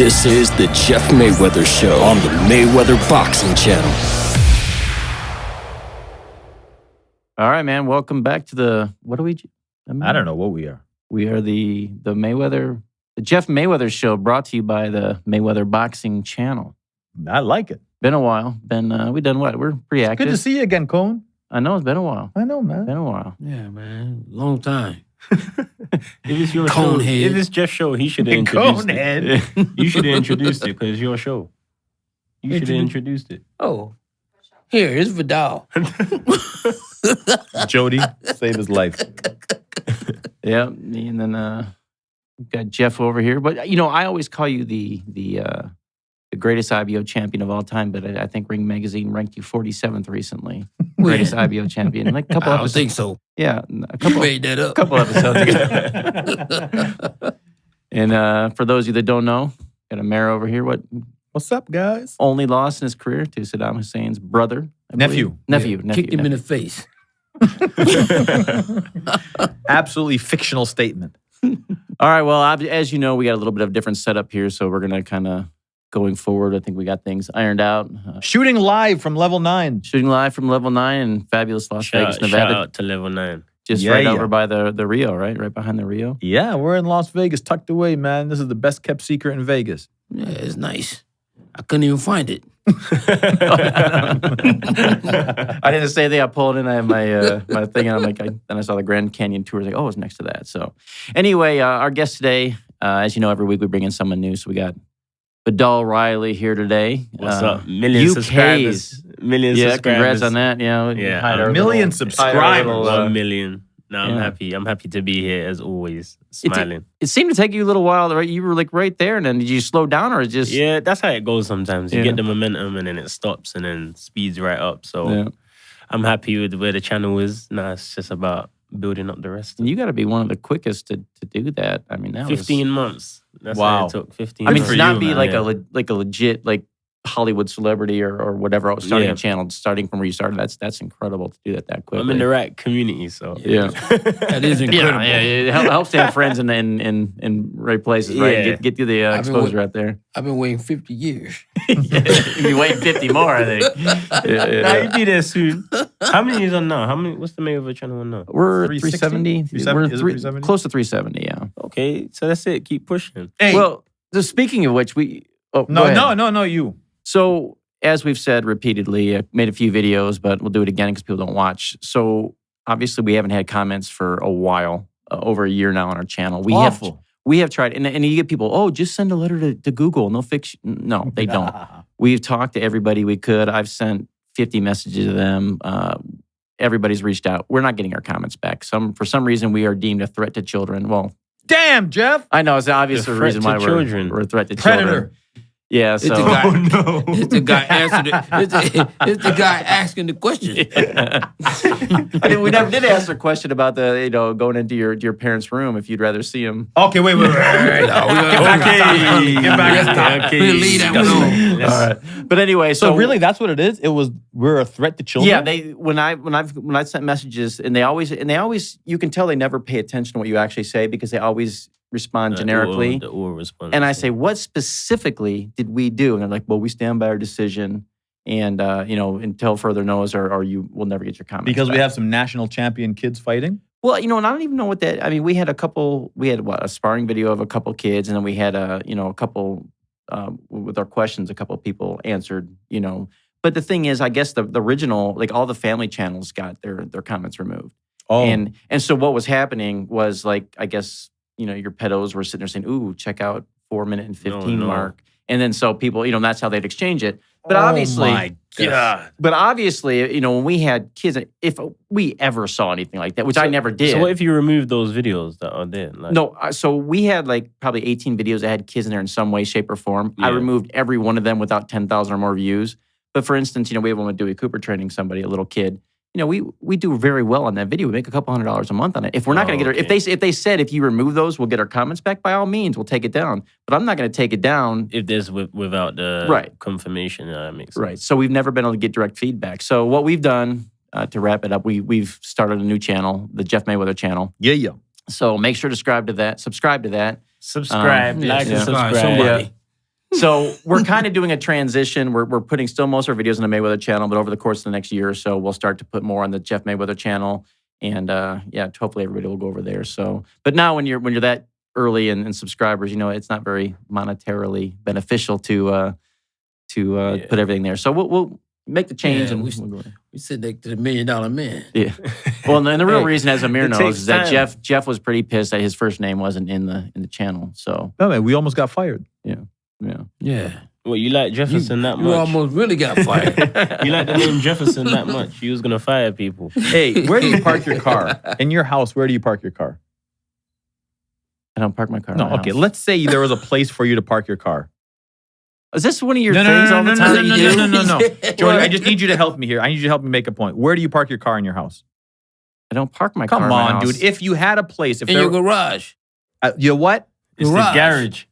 This is the Jeff Mayweather Show on the Mayweather Boxing Channel. All right, man. Welcome back to the, what are we? I don't know what we are. We are the Jeff Mayweather Show, brought to you by the Mayweather Boxing Channel. I like it. Been a while. We done what? We're pretty active. Good to see you again, Kohn. I know, it's been a while. I know, man. Been a while. Yeah, man. Long time. If it's your Kohn show, head. if it's Jeff's show, he should have introduced it. You should have introduced it because it's your show. You should have introduced it. Oh. Here, it's Vidal. Jody saved his life. Yeah, and then we've got Jeff over here. But, you know, I always call you the greatest IBO champion of all time, but I think Ring Magazine ranked you 47th recently. Greatest IBO champion. Like a couple I episodes. don't think so. Yeah, You made that up. a couple episodes ago. And for those of you that don't know, got Amer over here. What's up, guys? Only loss in his career to Saddam Hussein's brother. Nephew. Nephew. Kicked him in the face. Absolutely fictional statement. All right, well, as you know, we got a little bit of a different setup here, so we're going to kind of, going forward, I think we got things ironed out. Shooting live from Level 9. Shooting live from Level 9 in fabulous Las Vegas, Shout Nevada. out to Level 9. Just right over by the Rio, right? Right behind the Rio. Yeah, we're in Las Vegas, tucked away, man. This is the best kept secret in Vegas. Yeah, it's nice. I couldn't even find it. I didn't say anything. I pulled in. I have my thing, and I'm like, then I saw the Grand Canyon tour. I was like, oh, it's next to that. So, anyway, our guest today, as you know, every week we bring in someone new. So we got Viddal Riley here today. What's up? Million subscribers. Million subscribers. Congrats on that. Yeah, a million subscribers. 1 million. No, I'm happy. I'm happy to be here as always, smiling. It seemed to take you a little while, right? You were like right there, and then did you slow down or just? Yeah, that's how it goes sometimes. You get the momentum and then it stops and then speeds right up. So I'm happy with where the channel is. Now it's just about building up the rest. You got to be one of the quickest to do that. I mean, that 15 months. That's wow. how it took 15 I mean, months. to not be like a legit Hollywood celebrity or whatever, starting a channel, starting from where you started, that's incredible to do that quickly. I'm in the right community, so. Yeah. That is incredible. Yeah, it helps to have friends in right places, right? Yeah. Get you the exposure out there. I've been waiting 50 years. You'll be waiting 50 more, I think. Now you'll be there soon. How many is on now? What's the Mayweather channel on now? We're 360? 370. We're 370? Close to 370, yeah. Okay, so that's it. Keep pushing. Hey. Well, speaking of which, go ahead. No, you. So, as we've said repeatedly, I made a few videos, but we'll do it again because people don't watch. So, obviously, we haven't had comments for a while, over a year now on our channel. We have tried, and you get people, just send a letter to Google and they'll fix you. No, they don't. We've talked to everybody we could. I've sent 50 messages to them. Everybody's reached out. We're not getting our comments back. For some reason, we are deemed a threat to children. Well, damn, Jeff. I know, it's obvious the reason why we're a threat to children. Yeah, so It's the guy answering it's the guy asking the question. I mean, we never did ask a question about going into your parents' room if you'd rather see them. Okay, wait. No, Get back to We'll leave that one on. All right, but anyway, so really, that's what it is. We're a threat to children. Yeah, when I sent messages, and they always you can tell they never pay attention to what you actually say because they always respond generically. The oral response. And I say, what specifically did we do? And they're like, well, we stand by our decision, and until further notice, or you will never get your comments because back. we have some national champion kids fighting. Well, and I don't even know what that. I mean, we had a sparring video of a couple kids, and then we had a couple with our questions. A couple people answered. But the thing is, I guess the original, like all the family channels got their comments removed. Oh, and so what was happening was I guess. Your pedos were sitting there saying, ooh, check out 4 minute and 15 mark. And then so people, that's how they'd exchange it. But obviously, my God. But obviously, when we had kids, if we ever saw anything like that, which I never did. So what if you removed those videos that are there? No, so we had probably 18 videos that had kids in there in some way, shape, or form. Yeah. I removed every one of them without 10,000 or more views. But for instance, we have one with Dewey Cooper training somebody, a little kid. We do very well on that video. We make a couple $100 a month on it. If we're not going to get our, if they said if you remove those, we'll get our comments back. By all means, we'll take it down. But I'm not going to take it down if there's without the confirmation. That makes sense. Right. So we've never been able to get direct feedback. So what we've done to wrap it up, we've started a new channel, the Jeff Mayweather channel. Yeah. So make sure to subscribe to that. Subscribe, like, and subscribe. Somebody. So we're kind of doing a transition. We're putting still most of our videos on the Mayweather channel, but over the course of the next year or so, we'll start to put more on the Jeff Mayweather channel. And hopefully everybody will go over there. So, but now when you're that early in subscribers, it's not very monetarily beneficial to put everything there. So we'll make the change and we sit next to the $1 million man. Yeah. Well, and the real reason, as Amer knows, is that Jeff was pretty pissed that his first name wasn't in the channel. So no, man, we almost got fired. Yeah. Well, you like Jefferson that much? You almost really got fired. You like the name Jefferson that much? You was gonna fire people. Hey, where do you park your car? In your house, where do you park your car? I don't park my car. No, in my okay. house. Let's say there was a place for you to park your car. Is this one of your things all the time that you do? No. Jody, I just need you to help me here. I need you to help me make a point. Where do you park your car in your house? I don't park my car Come in my on, house. dude. If you had a place, in your garage. You know what? It's the garage.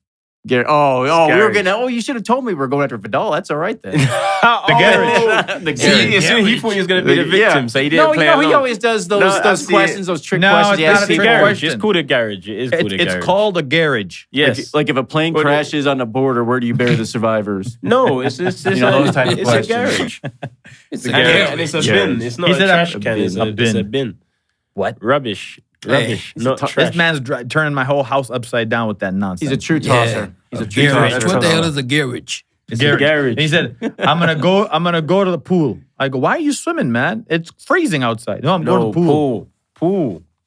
We were garage. gonna. You should have told me we were going after Vidal. That's all right then. The garage. The See, garage. he thought he was gonna be the victim, so he didn't No, play he along. always does those questions, those trick No, questions. it's He not asks a trick people. Garage. question. It's called a garage. It is called a garage. It's called a garage. Yes. Like if a plane But it- crashes on the border, where do you bury the survivors? No, it's those type of it's a questions. garage. It's A a garage. garage. And it's a Garage. bin. It's not He a said trash a can. bin. It's A bin. a bin. What? Rubbish. Rubbish. he's a Not tar- trash. This man's turning my whole house upside down with that nonsense. He's a true tosser. He's a true Garage. tosser. What the hell is a garage? It's a garage. And he said, I'm gonna go to the pool. I go, why are you swimming, man? It's freezing outside. No, I'm going to the pool.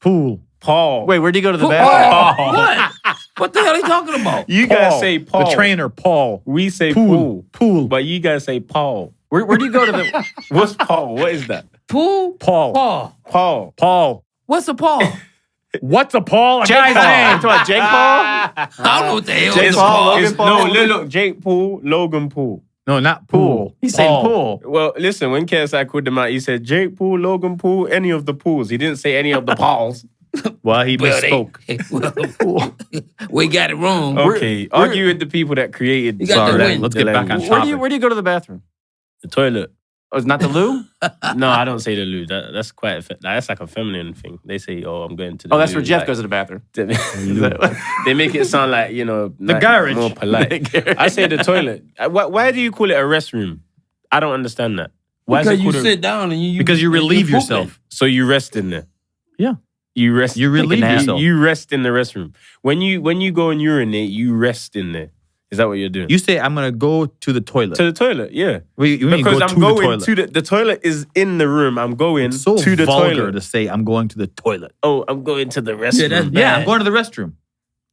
Pool. Paul. Wait, where do you go to the bathroom? What? What the hell are you talking about? You guys say Paul. The trainer, Paul. We say Pool. Pool. But you guys say Paul. Where do you go to the? What's Paul? What is that? Pool? Paul. Paul. Paul. Paul. What's a Paul? What's a Paul? A Jake guy's Paul. name. You talking about Jake Paul? I don't know what the hell Jake is a Paul, Paul. Logan It's- Paul? look. Jake Pool, Logan Pool. No, not pool. He's saying pool. Well, listen, when KSI called them out, he said Jake Pool, Logan Pool, any of the pools. He didn't say any of the Pauls. Well, he Well, misspoke. we got it wrong. Okay, argue with the people that created. You got Sorry, the win. let's get back on language. topic. Where do you go to the bathroom? The toilet. Oh, it's not the loo? No, I don't say the loo. That's quite. That's like a feminine thing. They say, "Oh, I'm going to the." Oh, that's loo," where Jeff like- goes to the bathroom. They make it sound like The garage. more polite. I say the toilet. Why do you call it a restroom? I don't understand that. Why is Because it you called sit down and you Because you relieve pooping. yourself. So you rest in there. Yeah. You rest. You relieve nap. yourself. You rest in the restroom. When you go and urinate, you rest in there. Is that what you're doing? You say, I'm going to go to the toilet. To the toilet, yeah. You mean Because go I'm to going the toilet. to the toilet is in the room. I'm going It's so to the vulgar toilet. to say, I'm going to the toilet. Oh, I'm going to the restroom. that's Yeah, bad. I'm going to the restroom.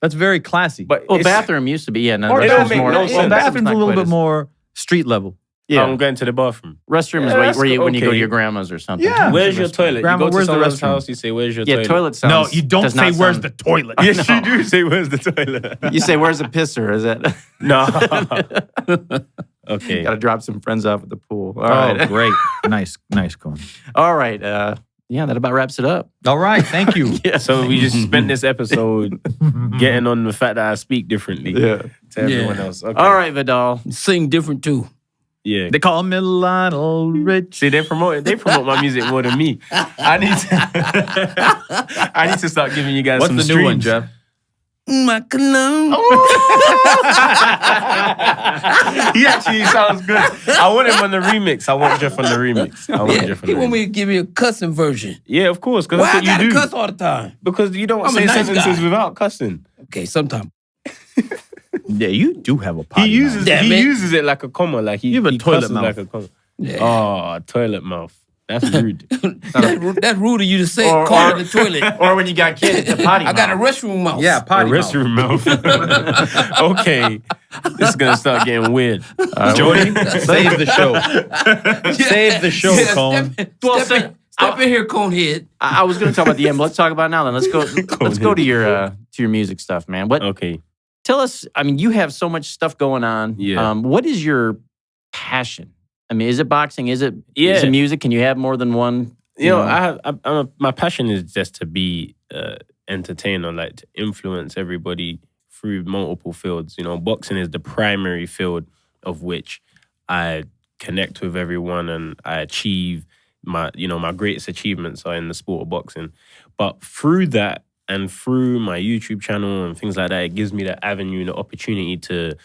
That's very classy. But Well, it's- bathroom used to be, yeah. No, Or it don't restroom's make more. no well, sense. bathroom's not a little quite bit as- more street level. Yeah. I'm going to the bathroom. Restroom is Yeah, where that's when you go to okay. your grandma's or something. Yeah. Where's your toilet? Grandma, you go where's to the someone's restroom? house, you say, where's your Yeah, toilet? toilet sounds. No, you don't does say, not where's sound- the toilet? Yes, you do say, where's the toilet? You say, where's the pisser? Is it? No. Okay. Got to drop some friends off at the pool. All Oh, right. great. Nice, Kohn. All right. Yeah, that about wraps it up. All right, thank you. Yeah. So we just spent this episode getting on the fact that I speak differently to everyone Yeah. else. Okay. All right, Vidal. Sing different too. Yeah. They call me Lionel Rich. See, they promote my music more than me. I need to start giving you guys What's some the streams. new one, Jeff? My cologne. He actually sounds good. I want him on the remix. I want Jeff on the remix. I want Yeah, Jeff on he the want remix. me to give you a cussing version. Yeah, of course, because Why that's I what gotta you do. cuss all the time? Because you don't I'm a say nice sentences guy. without cussing. Okay, sometimes. Yeah, you do have a He potty uses mouth. Damn he it. uses it like a comma, like he, You have a he toilet cusses mouth. like a comma. Yeah. Oh, toilet mouth. That's rude. That's rude of you to say Or- call or- it the toilet. Or when you got kids, the potty I got a mouth. restroom mouth. Yeah, A potty mouth. restroom mouth. Okay, this is gonna start getting weird. Jody, save the show. Save the show, Yeah, Kohn. Step in here, Kohn head. I was going to talk about the end, but let's talk about it now. Then let's go to your music stuff, man. What? Okay. Tell us. I mean, you have so much stuff going on. Yeah. What is your passion? I mean, is it boxing? Is it Yeah. music? Can you have more than one? You know, my passion is just to be entertainer, like to influence everybody through multiple fields. You know, boxing is the primary field of which I connect with everyone and I achieve my greatest achievements are in the sport of boxing. But through that and through my YouTube channel and things like that, it gives me the avenue and the opportunity to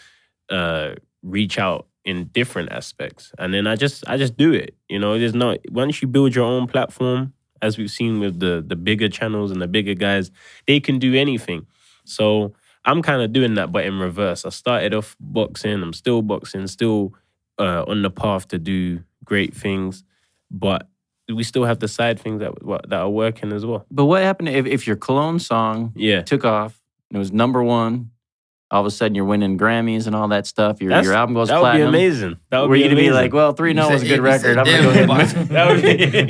reach out in different aspects. And then I just do it. You know, there's not, once you build your own platform, as we've seen with the bigger channels and the bigger guys, they can do anything. So I'm kind of doing that, but in reverse. I started off boxing. I'm still boxing, still on the path to do great things, but we still have the side things that are working as well. But what happened if your Cologne song took off and it was #1? All of a sudden, you're winning Grammys and all that stuff. Your album goes platinum. That would be amazing. Were you going to be like, well, 3-0 was a good record. I'm going to go ahead and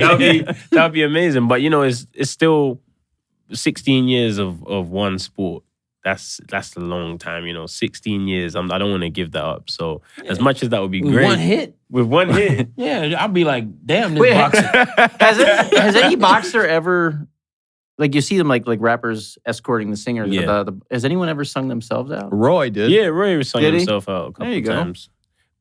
that would be amazing. But, you know, it's still 16 years of one sport. That's a long time, you know. 16 years. I don't want to give that up. So as much as that would be great. With one hit? Yeah, I'll be like, damn, this boxer. Has any boxer ever... Like you see them like rappers escorting the singers. Yeah. Has anyone ever sung themselves out? Roy did. Yeah, Roy sung himself out a couple times.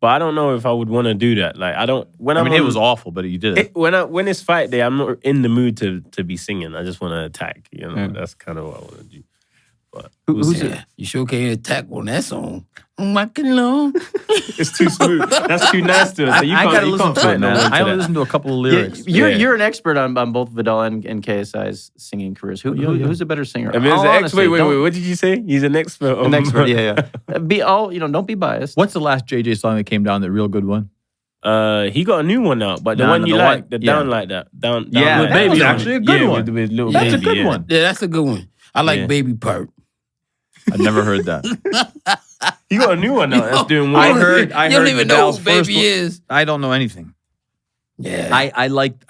But I don't know if I would want to do that. Like it was awful, but he did it. When it's fight day, I'm not in the mood to be singing. I just want to attack. You know, that's kind of what I want to do. But who's it? You sure can't attack on that song. My cologne. It's too smooth. That's too nice to us. So I gotta listen to it, man. I only listened to a couple of lyrics. You're an expert on both Vidal and KSI's singing careers. Who's a better singer? I mean, wait. What did you say? He's an expert. An expert. Yeah. Don't be biased. What's the last JJ song that came down? The real good one. He got a new one out, but the one you like, Down Like That. Down yeah, with that was actually a good one. With Lil That's Baby, a good one. Yeah, that's a good one. I like Baby Part. I never heard that. He got a new one now. That's doing well. I heard. You don't even know who Baby is. I don't know anything. Yeah. I liked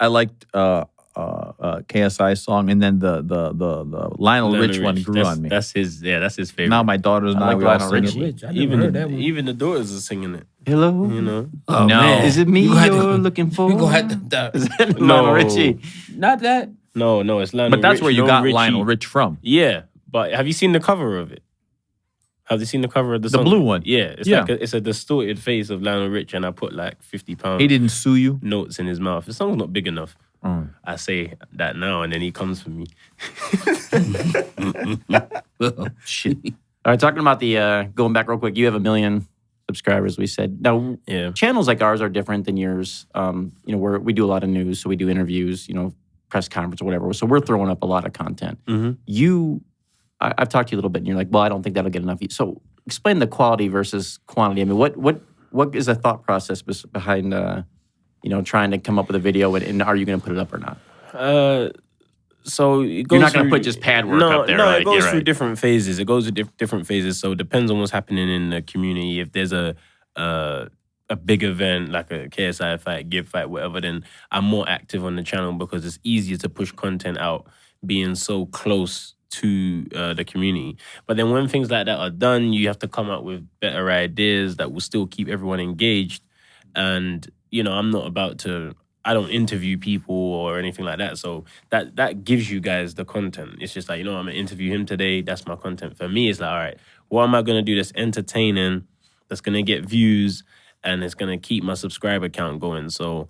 KSI's song, and then the Lionel Rich one grew on me. That's his favorite. Now my daughters and I we all sing it. Even the daughters are singing it. Hello, you know. Oh, no, man. Is it me you're looking for? You gonna have to. Is that Lionel Richie? Not that. No, it's Lionel. But that's Rich, where you got Richie. Lionel Rich from. Yeah, but have you seen the cover of it? Have you seen the cover of the song? The blue one? Yeah. It's a distorted face of Lionel Rich, and I put like 50 pounds. He didn't sue you? Notes in his mouth. The song's not big enough. I say that now, and then he comes for me. Shit. All right, talking about the, going back real quick, you have 1 million subscribers, we said. Now, channels like ours are different than yours. We do a lot of news, so we do interviews, press conference or whatever. So we're throwing up a lot of content. Mm-hmm. I've talked to you a little bit, and you're like, well, I don't think that'll get enough. So explain the quality versus quantity. I mean, what is the thought process behind, trying to come up with a video, and are you going to put it up or not? So you're not going to put just pad work up there, right? It goes through different phases. It goes through different phases. So it depends on what's happening in the community. If there's a big event like a KSI fight, Give fight, whatever, then I'm more active on the channel because it's easier to push content out being so close to the community. But then when things like that are done, you have to come up with better ideas that will still keep everyone engaged. And, I'm not about to... I don't interview people or anything like that. So that gives you guys the content. It's just like, I'm going to interview him today. That's my content. For me, it's like, all right, what am I going to do that's entertaining, that's going to get views, and it's going to keep my subscriber count going? So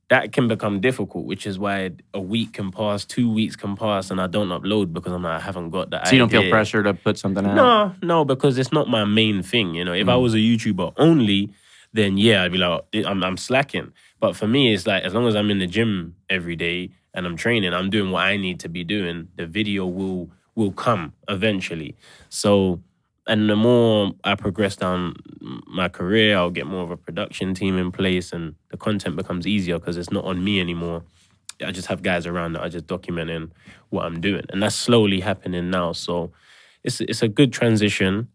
that can become difficult, which is why a week can pass, 2 weeks can pass, and I don't upload because I haven't got that idea. So you don't feel pressure to put something out? No, because it's not my main thing. If I was a YouTuber only, then I'd be like, I'm slacking. But for me, it's like, as long as I'm in the gym every day and I'm training, I'm doing what I need to be doing, the video will come eventually. So, and the more I progress down my career, I'll get more of a production team in place and the content becomes easier because it's not on me anymore. I just have guys around that are just documenting what I'm doing. And that's slowly happening now. So it's a good transition.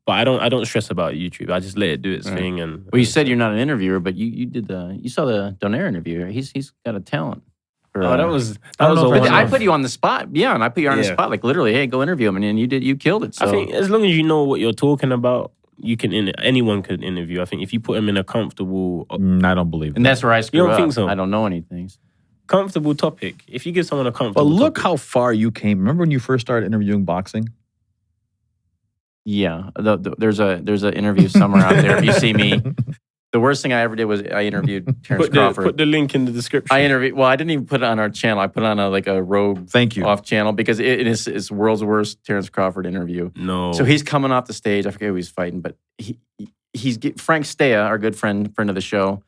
But I don't stress about YouTube. I just let it do its thing. And well, you said you're not an interviewer, but you saw the Donaire interview. He's got a talent. That was I put you on the spot. Yeah, and I put you on the spot. Like literally, hey, go interview him, and then you killed it. So. I think as long as you know what you're talking about, anyone could interview. I think if you put him in a comfortable, I don't believe. And that's where I screw up. You don't think so? I don't know anything. Comfortable topic. If you give someone a comfortable, but look topic, how far you came. Remember when you first started interviewing boxing? Yeah, there's an interview somewhere out there. If you see me, The worst thing I ever did was I interviewed Terrence Crawford. Put the link in the description. I didn't even put it on our channel. I put it on a rogue off channel because it is world's worst Terrence Crawford interview. No. So he's coming off the stage. I forget who he's fighting, but Frank Stea, our good friend of the show,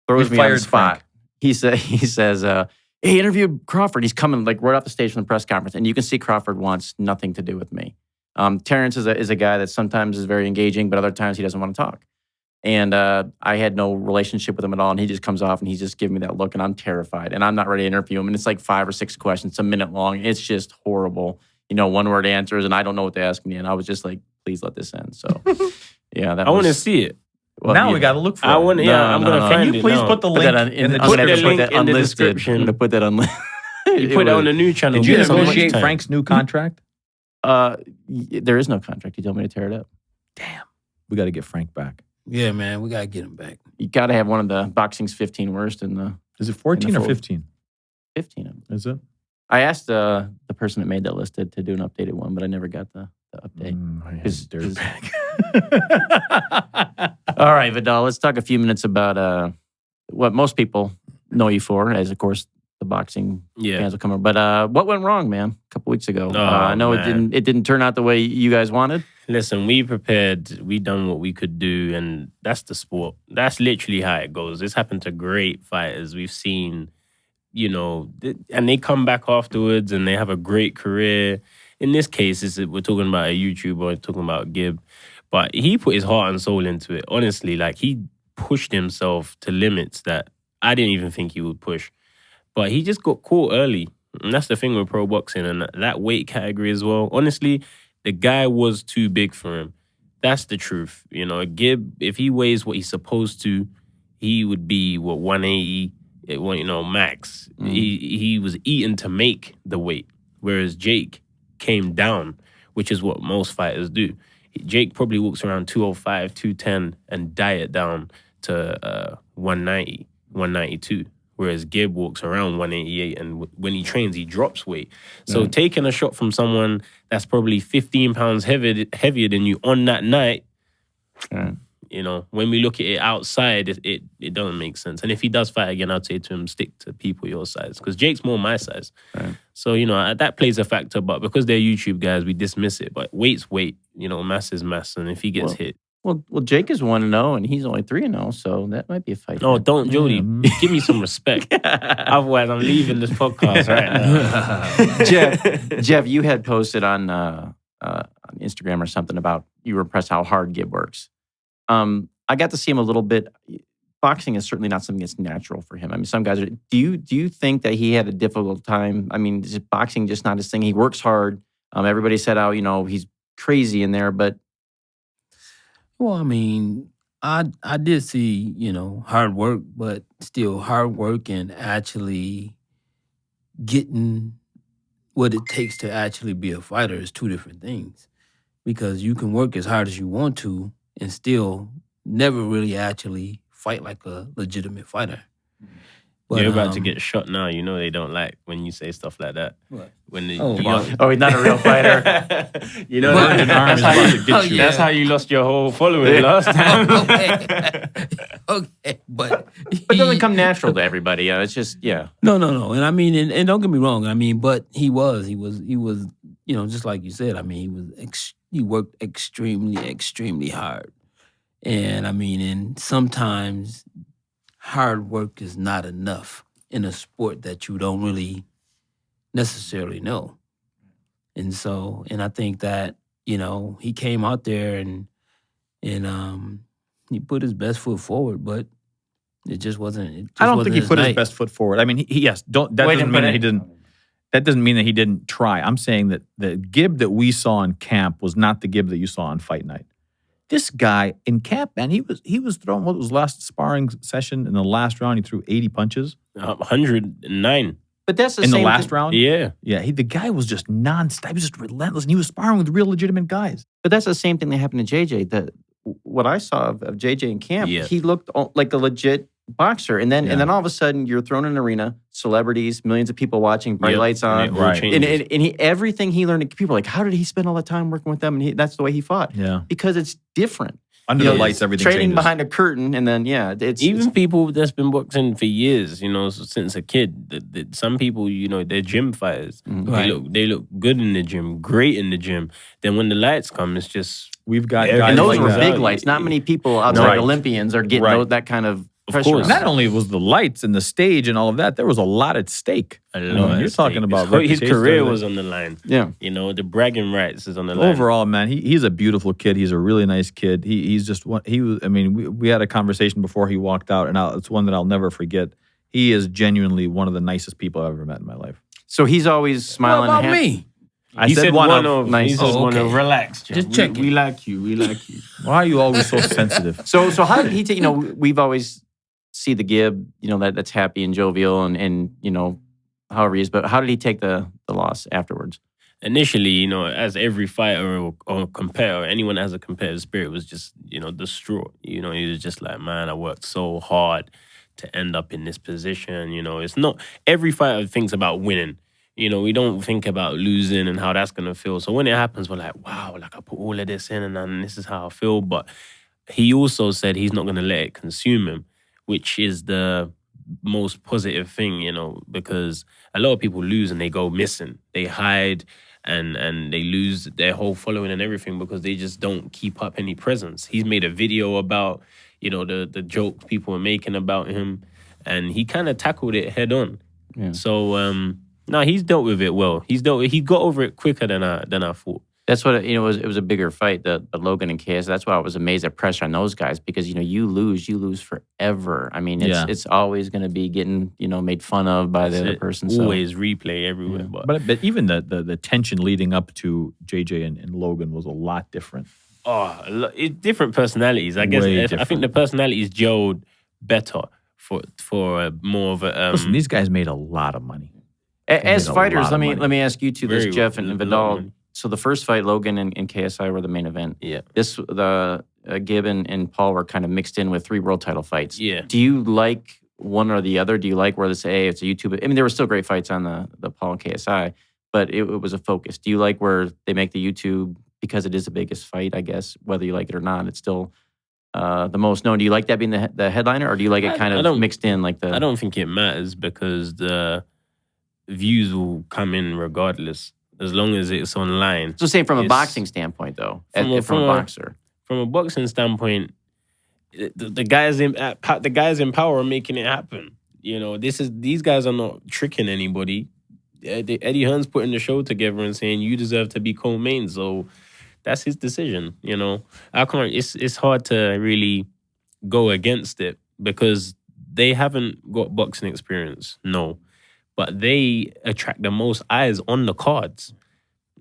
throws me on the spot. Frank. He says, hey, interviewed Crawford. He's coming like right off the stage from the press conference, and you can see Crawford wants nothing to do with me. Terrence is a guy that sometimes is very engaging, but other times he doesn't want to talk. And I had no relationship with him at all. And he just comes off and he's just giving me that look. And I'm terrified. And I'm not ready to interview him. And it's like 5 or 6 questions, a minute long. It's just horrible. One-word answers. And I don't know what to ask me. And I was just like, please let this end. So, yeah. I want to see it. Well, now we got to look for it. I'm going to find it. Can you please put the link in the description? I'm going to put that on. You put it on the new channel. Did you negotiate Frank's new contract? There is no contract. He told me to tear it up. Damn. We got to get Frank back. Yeah, man, we got to get him back. You got to have one of the boxing's 15 worst in the... Is it 14 or 15? 15. Is it? I asked the person that made that list to do an updated one, but I never got the update. All right, Vidal, let's talk a few minutes about what most people know you for, as, of course, the boxing fans will come over. But what went wrong, man, a couple weeks ago? I know it didn't turn out the way you guys wanted. Listen, we prepared. We done what we could do, and that's the sport. That's literally how it goes. It's happened to great fighters. We've seen, and they come back afterwards, and they have a great career. In this case, we're talking about a YouTuber, we're talking about Gib. But he put his heart and soul into it. Honestly, like, he pushed himself to limits that I didn't even think he would push. But he just got caught early. And that's the thing with pro boxing and that weight category as well. Honestly, the guy was too big for him. That's the truth. Gib, if he weighs what he's supposed to, he would be, 180, max. He was eaten to make the weight, whereas Jake came down, which is what most fighters do. Jake probably walks around 205, 210 and diet down to 190, 192. Whereas Gib walks around 188, and when he trains, he drops weight. So taking a shot from someone that's probably 15 pounds heavier than you on that night, when we look at it outside, it doesn't make sense. And if he does fight again, I'd say to him, stick to people your size. Because Jake's more my size. Right. So, that plays a factor. But because they're YouTube guys, we dismiss it. But weight's weight. Mass is mass. And if he gets hit. Well, Jake is 1-0 and he's only 3-0, so that might be a fight. Oh, don't, Jody. Give me some respect. Otherwise, I'm leaving this podcast right now. Jeff, you had posted on Instagram or something about you were impressed how hard Gib works. I got to see him a little bit. Boxing is certainly not something that's natural for him. I mean, some guys are. Do you think that he had a difficult time? I mean, is boxing just not his thing? He works hard. Everybody said how he's crazy in there, but. Well, I mean, I did see, hard work, but still hard work and actually getting what it takes to actually be a fighter is two different things. Because you can work as hard as you want to and still never really actually fight like a legitimate fighter. But, you're about to get shot now. They don't like when you say stuff like that. What? When he's not a real fighter. That's how you lost your whole following last time. Okay, but it doesn't come natural to everybody. It's just No, and I mean, and don't get me wrong. I mean, but he was, just like you said. I mean, he worked extremely hard, and I mean, and sometimes hard work is not enough in a sport that you don't really necessarily know. And so, and I think that, he came out there and he put his best foot forward, but it just wasn't. I don't think he put his best foot forward. I mean, that doesn't mean that he didn't. That doesn't mean that he didn't try. I'm saying that the Gib that we saw in camp was not the Gib that you saw on Fight Night. This guy in camp, man, he was throwing, what was last sparring session in the last round? He threw 80 punches. 109. But that's the in same the last round? Yeah. Yeah, the guy was just nonstop. He was just relentless, and he was sparring with real legitimate guys. But that's the same thing that happened to JJ. What I saw of JJ in camp, he looked like a legit boxer. And then all of a sudden, you're thrown in an arena, celebrities, millions of people watching, bright lights on. And everything he learned, people are like, how did he spend all that time working with them? And that's the way he fought. Yeah. Because it's different. Under the lights, everything training changes. behind a curtain, and then it's Even people that's been boxing for years, since a kid. Some people, they're gym fighters. Right. They look good in the gym, great in the gym. Then when the lights come, it's just We've got And guys and those like were that. big lights. Not many people outside Right. Olympians are getting that kind of pressure. course. on Not them. only was the lights and the stage and all of that, there was a lot at stake. a lot. You're talking about his reputation, career everything. was on the line. Yeah. The bragging rights is on the line. Overall, man, he's a beautiful kid. He's a really nice kid. He's just one. He was. I mean, we had a conversation before he walked out, and it's one that I'll never forget. He is genuinely one of the nicest people I've ever met in my life. So he's always What smiling. about and me? He said one of. Nice. He said Oh, one of. okay. Relax, Jeff. Just checking. We like you. We like you. Why are you always so sensitive? So how did he take? We've always see the Gib, that's happy and jovial and however he is. But how did he take the loss afterwards? Initially, as every fighter or competitor, anyone that has a competitive spirit was just, distraught. He was just like, man, I worked so hard to end up in this position. It's not every fighter thinks about winning. We don't think about losing and how that's gonna feel. So when it happens, we're like, wow, like I put all of this in and this is how I feel. But he also said he's not gonna let it consume him, which is the most positive thing, because a lot of people lose and they go missing. They hide and they lose their whole following and everything because they just don't keep up any presence. He's made a video about, the jokes people are making about him, and he kind of tackled it head on. Yeah. So, no, he's dealt with it well. He got over it quicker than I thought. That's what it was a bigger fight, the Logan and KS. That's why I was amazed at pressure on those guys because you lose forever. I mean, it's always going to be getting made fun of by the other person. So. Always replay everywhere. But even the tension leading up to JJ and Logan was a lot different. Different personalities. I guess I think the personalities gelled better for more of a. Listen, these guys made a lot of money. As made a fighters, lot let of me money. let me ask you two this, Very Jeff well. and A lot of Vidal. money. So the first fight, Logan and KSI were the main event. Yeah. The Gib and Paul were kind of mixed in with 3 world title fights. Yeah. Do you like one or the other? Do you like where they say, hey, it's a YouTube? I mean, there were still great fights on the Paul and KSI, but it was a focus. Do you like where they make the YouTube because it is the biggest fight? I guess whether you like it or not, it's still the most known. Do you like that being the headliner, or do you like it kind of mixed in like the? I don't think it matters because the views will come in regardless as long as it's online. So say from a It's- boxing standpoint, though, from a boxer. From a boxing standpoint, the guys in power are making it happen. These guys are not tricking anybody. Eddie Hearn's putting the show together and saying you deserve to be co-main. So that's his decision. I can't. It's hard to really go against it because they haven't got boxing experience. No. But they attract the most eyes on the cards.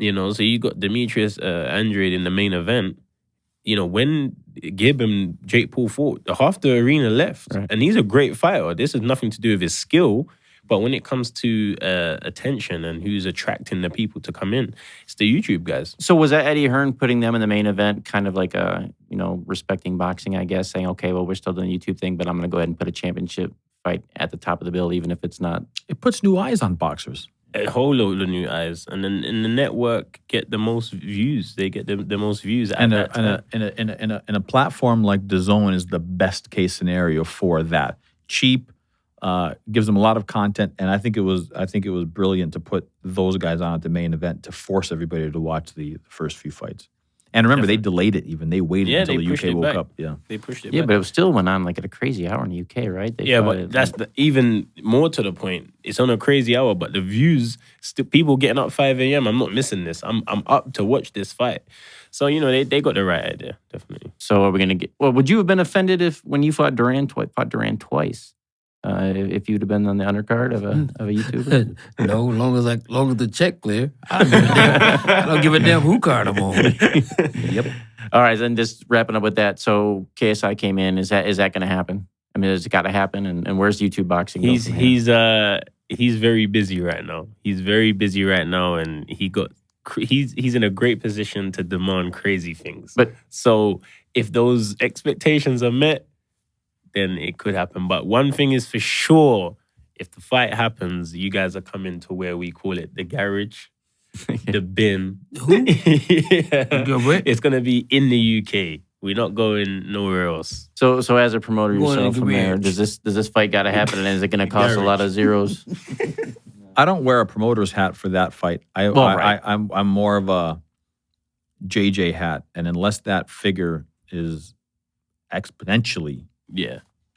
So you got Demetrius Andrade in the main event. When Gib and Jake Paul fought, half the arena left. Right. And he's a great fighter. This has nothing to do with his skill. But when it comes to attention and who's attracting the people to come in, it's the YouTube guys. So was that Eddie Hearn putting them in the main event, kind of like respecting boxing, I guess, saying, okay, well, we're still doing the YouTube thing, but I'm going to go ahead and put a championship fight at the top of the bill, even if it's not. It puts new eyes on boxers. A whole load of new eyes. And then in the network get the most views. They get the most views at that time. And a platform like DAZN is the best case scenario for that. Cheap, gives them a lot of content, and I think it was brilliant to put those guys on at the main event to force everybody to watch the first few fights. And remember, they delayed it even. They waited until they the pushed UK it woke back. up. Yeah. They pushed it Yeah, back. but it still went on like at a crazy hour in the UK, right? But that's even more to the point. It's on a crazy hour, but the views, still people getting up 5 a.m. I'm not missing this. I'm up to watch this fight. So, they got the right idea, definitely. So are we going to get... Well, would you have been offended if when you fought Duran twice? If you'd have been on the undercard of a YouTuber? No, long as the check clear. I don't give a damn who card I'm on. Yep. All right, then just wrapping up with that. So KSI came in. Is that going to happen? I mean, has it got to happen? And where's YouTube boxing? He's very busy right now. He's very busy right now, and he's in a great position to demand crazy things. But so if those expectations are met, then it could happen. But one thing is for sure, if the fight happens, you guys are coming to where we call it the garage, the bin. Who? Yeah. Go where? It's going to be in the UK. We're not going nowhere else. So as a promoter Going yourself, in the Amer, garage. does this fight got to happen, and is it going to cost a lot of zeros? I don't wear a promoter's hat for that fight. I'm more of a JJ hat, and unless that figure is exponentially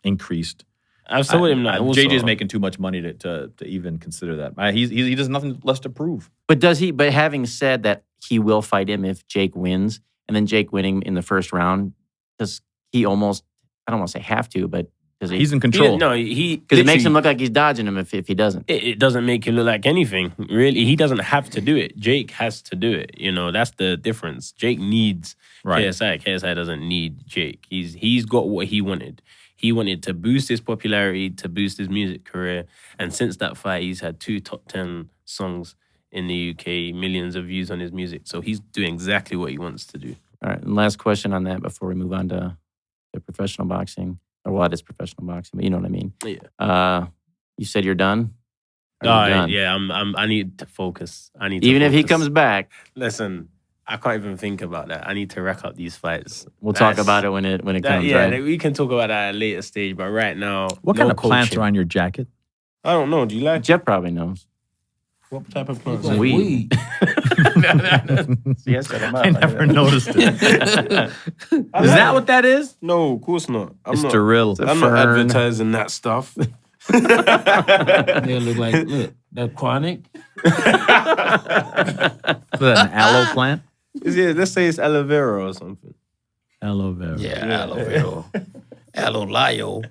increased, I've told him that. JJ's making too much money to even consider that. He does nothing less to prove. But But having said that, he will fight him if Jake wins, and then Jake winning in the first round, does he almost? I don't want to say have to, but does he? He's in control. Because it makes him look like he's dodging him if he doesn't. It doesn't make him look like anything. Really, he doesn't have to do it. Jake has to do it. That's the difference. Jake needs KSI. KSI doesn't need Jake. He's got what he wanted. He wanted to boost his popularity, to boost his music career. And since that fight, he's had 2 top 10 songs in the UK, millions of views on his music. So he's doing exactly what he wants to do. All right, and last question on that before we move on to the professional boxing. Or well, it is professional boxing, but you know what I mean. Yeah. You said you're done? Yeah, I need to focus. Even if he comes back. Listen, I can't even think about that. I need to rack up these fights. We'll talk about it when it comes. Yeah, right? we can talk about that at a later stage. But right now, What kind of plants are on your jacket? I don't know. Do you like Jeff probably knows. what type of plants? Like weed. Yes, I never noticed it. Is that what that is? No, of course not. It's Steril. I'm not advertising that stuff. They look that chronic. Is that an aloe plant? Let's say it's aloe vera or something. Aloe vera. Yeah, aloe vera. Aloe lio.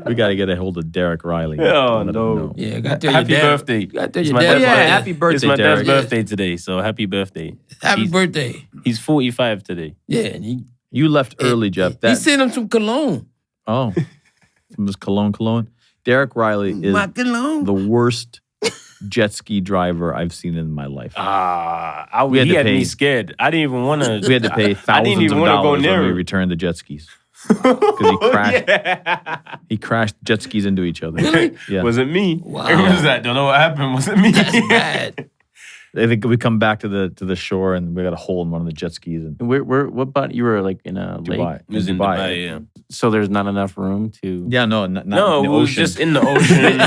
We got to get a hold of Derek Riley. Oh, Let him no. know. Yeah, got to Happy birthday. Got to It's your my dad. dad's Yeah, birthday. happy birthday, It's my dad's Derek. birthday today, so happy birthday. Happy birthday. He's 45 today. Yeah, and You left early, Jeff. he sent him some cologne. Oh, some was cologne. Derek Riley is My cologne. the worst jet ski driver I've seen in my life. He had to had pay- me scared. I didn't even want to. We had to pay I didn't thousands even of want to go dollars near when we him. returned the jet skis because he crashed. He crashed jet skis into each other. Really? Yeah. Was it me? Wow. Or was that? Don't know what happened. Was it me? That's bad. I think we come back to the shore and we got a hole in one of the jet skis in What about you were like in a lake? Dubai. It was in Dubai, yeah. So there's not enough room to. Yeah, no, not No, in it the was ocean. just in the ocean.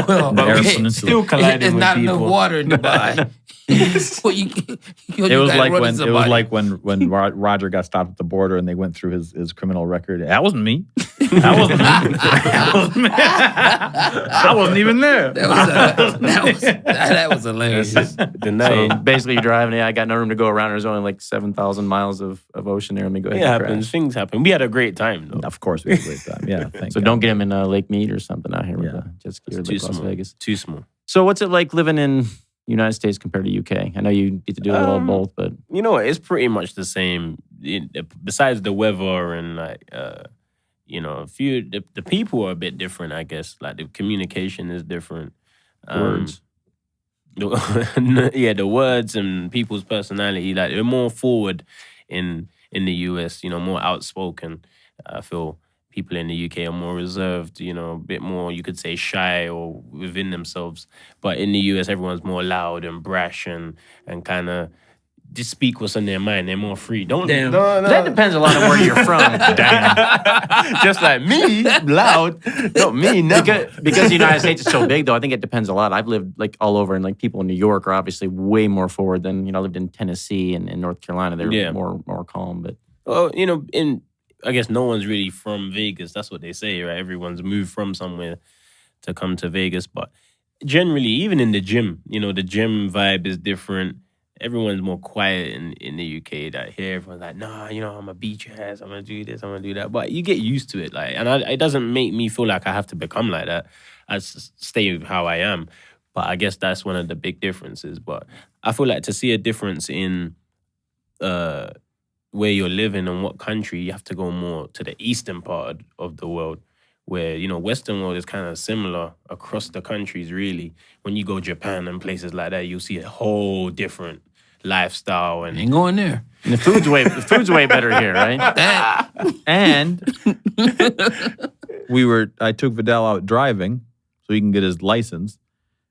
Well, The Arab okay. Peninsula. Still colliding There's with not people. enough water in Dubai. Well, It was like when Roger got stopped at the border and they went through his criminal record. That wasn't me. That wasn't me. That wasn't me. I wasn't even there. That was hilarious. The night. So basically, you're driving. I got no room to go around. There's only like 7,000 miles of ocean there. Let me go ahead It and happens. crash. Things happen. We had a great time, though. Of course, we had a great time. Yeah, thank So God. don't get him in Lake Mead or something out here with Yeah. the jet ski or It's Lake too Las small. Vegas. Too small. So what's it like living in United States compared to UK? I know you get to do a little of both, but You know what? It's pretty much the same. Besides the weather and the people are a bit different, I guess. Like the communication is different. Words. The words and people's personality, like they're more forward in the US, more outspoken. I feel people in the UK are more reserved, a bit more, you could say, shy or within themselves. But in the US, everyone's more loud and brash and kind of just speak what's on their mind. They're more free. Damn. that depends a lot on where you're from. Just like me, loud. No, me, never. Because the United States is so big, though, I think it depends a lot. I've lived like all over, and like people in New York are obviously way more forward than I lived in Tennessee and in North Carolina. They're more calm, but Well, I guess no one's really from Vegas. That's what they say, right? Everyone's moved from somewhere to come to Vegas. But generally, even in the gym, the gym vibe is different. Everyone's more quiet in the UK. That here, everyone's like, nah, I'm a beat your ass. I'm gonna do this. I'm gonna do that. But you get used to it, it doesn't make me feel like I have to become like that. I just stay how I am. But I guess that's one of the big differences. But I feel like to see a difference in where you're living and what country, you have to go more to the eastern part of the world, where, Western world is kind of similar across the countries, really. When you go Japan and places like that, you'll see a whole different lifestyle. And Ain't going there. the food's way better here, right? And I took Vidal out driving so he can get his license.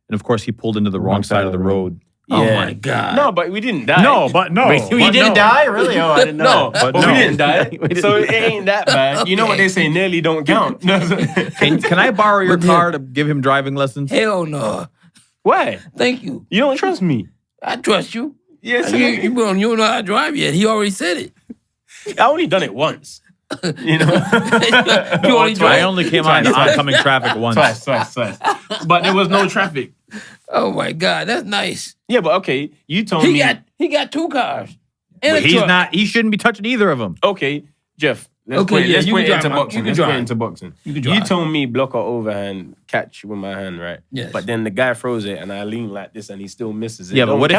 And of course, he pulled into the wrong side of the road. Oh my God. No, but we didn't die. No, but no. Wait, we didn't die? Really? Oh, I didn't know. But we didn't die. So it ain't that bad. You know what they say, nearly don't count. Can I borrow your car to give him driving lessons? Hell no. Why? Thank you. You don't trust me? I trust you. Yes. You don't know how to drive yet. He already said it. I only done it once. You know? I only came on oncoming traffic once. Twice. But there was no traffic. Oh my God, that's nice. Yeah, but okay, you told me. He got 2 cars. And a He's truck. not. He shouldn't be touching either of them. Okay, Jeff. Let's put it into boxing. Let's put it into boxing. You told me block or overhand, catch with my hand, right? Yes. But then the guy throws it and I lean like this and he still misses it. Yeah, but what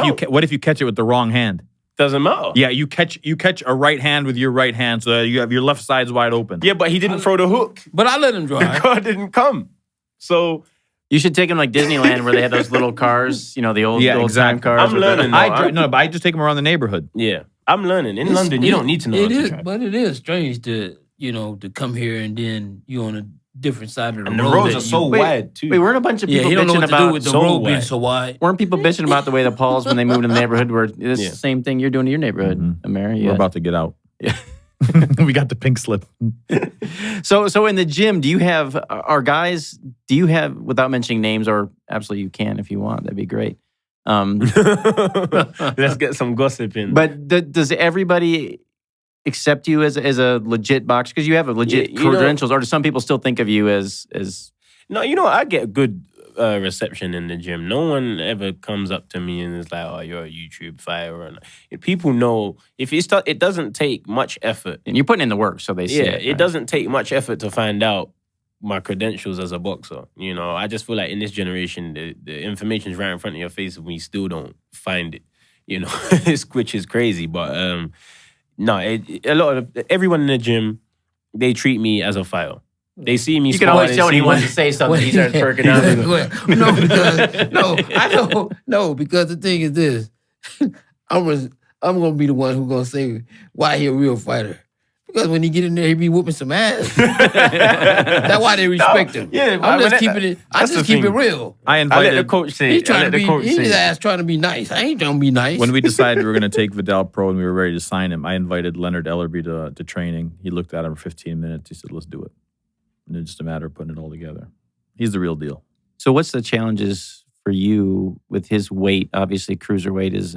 if you catch it with the wrong hand? Doesn't matter. Yeah, you catch a right hand with your right hand, so you have your left side's wide open. Yeah, but he didn't throw the hook. But I let him The drive. car didn't come. So You should take him like Disneyland where they had those little cars, the old time cars. I'm learning. But I just take him around the neighborhood. Yeah, I'm learning. In London, you don't need to know how to drive. But it is strange to come here and then you're on a different side of the road. And the roads are so wide too. Wait, weren't a bunch of people he don't know bitching what to do about with the so road being wide. so wide. Weren't people bitching about the way the Pauls when they moved in the neighborhood were this Yeah. same thing you're doing to your neighborhood, Amer? We're about to get out. Yeah. We got the pink slip. So in the gym, do you have without mentioning names, or absolutely you can if you want, that'd be great. Let's get some gossip in. But does everybody accept you as a legit boxer because you have a legit credentials, or do some people still think of you as? No, I get good reception in the gym. No one ever comes up to me and is like, "Oh, you're a YouTube fighter." People know if it doesn't take much effort. And you're putting in the work, so they see it. It doesn't take much effort to find out my credentials as a boxer. I just feel like in this generation, the information's right in front of your face, and we still don't find it. Which is crazy, but no, everyone in the gym, they treat me as a fighter. They see me. You can always tell when he wants to say something. He starts perking up. Because the thing is this: I'm gonna be the one who's gonna say why he a real fighter. Because when he get in there, he be whooping some ass. That's why they respect him. Yeah, I'm just keeping it. I just keep it real. I let the invited. coach say. He's trying to be. His ass trying to be nice. I ain't trying to be nice. When we decided we were going to take Vidal pro and we were ready to sign him, I invited Leonard Ellerby to training. He looked at him for 15 minutes. He said, "Let's do it." And it's just a matter of putting it all together. He's the real deal. So what's the challenges for you with his weight? Obviously, cruiserweight is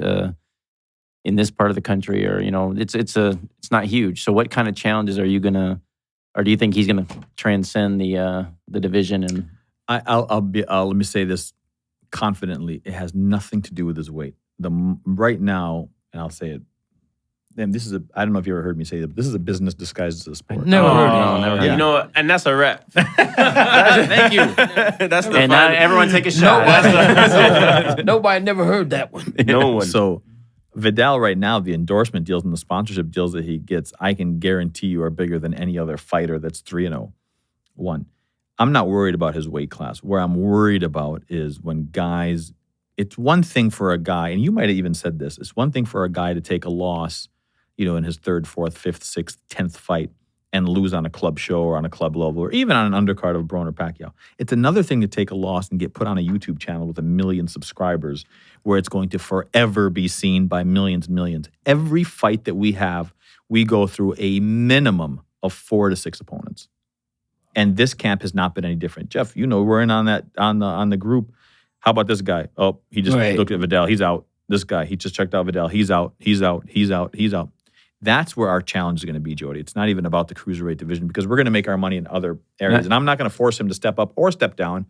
in this part of the country, or it's not huge. So what kind of challenges are you gonna, or do you think he's gonna transcend the division? And let me say this confidently: it has nothing to do with his weight. Right now, and I'll say it. And this is I don't know if you ever heard me say it, but this is a business disguised as a sport. Never heard it. No, never heard it. And that's a wrap. Thank you. That's the And now everyone take a shot. Nobody never heard that one. No one. So Vidal right now, the endorsement deals and the sponsorship deals that he gets, I can guarantee you are bigger than any other fighter that's 3-0. One, I'm not worried about his weight class. Where I'm worried about is when guys, it's one thing for a guy, and you might have even said this, it's one thing for a guy to take a loss, in his 3rd, 4th, 5th, 6th, 10th fight and lose on a club show or on a club level or even on an undercard of Broner Pacquiao. It's another thing to take a loss and get put on a YouTube channel with 1 million subscribers where it's going to forever be seen by millions and millions. Every fight that we have, we go through a minimum of 4 to 6 opponents. And this camp has not been any different. Jeff, we're in on that on the group. How about this guy? Oh, he just looked at Vidal. He's out. This guy, he just checked out Vidal. He's out. That's where our challenge is going to be, Jody. It's not even about the cruiserweight division because we're going to make our money in other areas. And I'm not going to force him to step up or step down.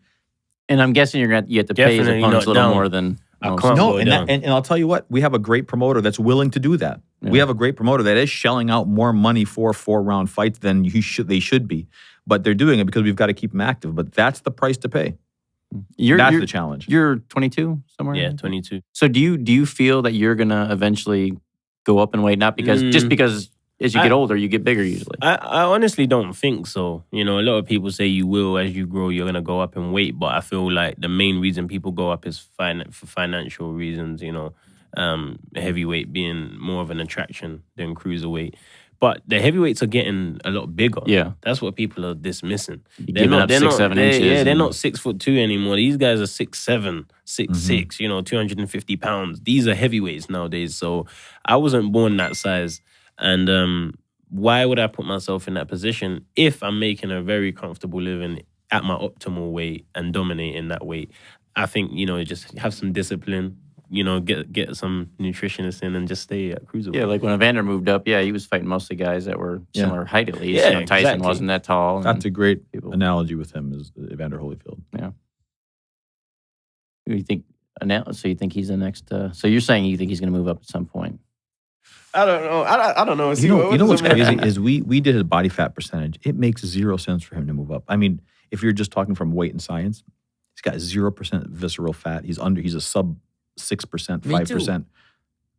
And I'm guessing you have to pay his opponents a little more than most. No, and I'll tell you what, we have a great promoter that's willing to do that. Yeah. We have a great promoter that is shelling out more money for 4-round fights than they should be. But they're doing it because we've got to keep them active. But that's the price to pay. That's the challenge. You're 22 somewhere? Yeah, 22. So do you feel that you're going to eventually go up in weight? Not because just because as you get older, you get bigger usually. I honestly don't think so. A lot of people say you will, as you grow, you're going to go up in weight. But I feel like the main reason people go up is for financial reasons, heavyweight being more of an attraction than cruiserweight. But the heavyweights are getting a lot bigger. Yeah. That's what people are dismissing. They're not 6'7" inches. Yeah, they're not 6'2" anymore. These guys are 6'7", 6'6", 250 pounds. These are heavyweights nowadays. So I wasn't born that size. And why would I put myself in that position if I'm making a very comfortable living at my optimal weight and dominating that weight? I think, just have some discipline, get some nutritionists in and just stay at cruiserweight. Yeah, like when Evander moved up, he was fighting mostly guys that were similar height at least. Yeah, Tyson exactly. wasn't that tall. That's a great analogy with him, is Evander Holyfield. Yeah. You think? So you think he's the next? So you're saying you think he's going to move up at some point? I don't know. I don't know. You know what's crazy is we did his body fat percentage. It makes 0 sense for him to move up. I mean, if you're just talking from weight and science, he's got 0% visceral fat. He's a sub 6%, 5%.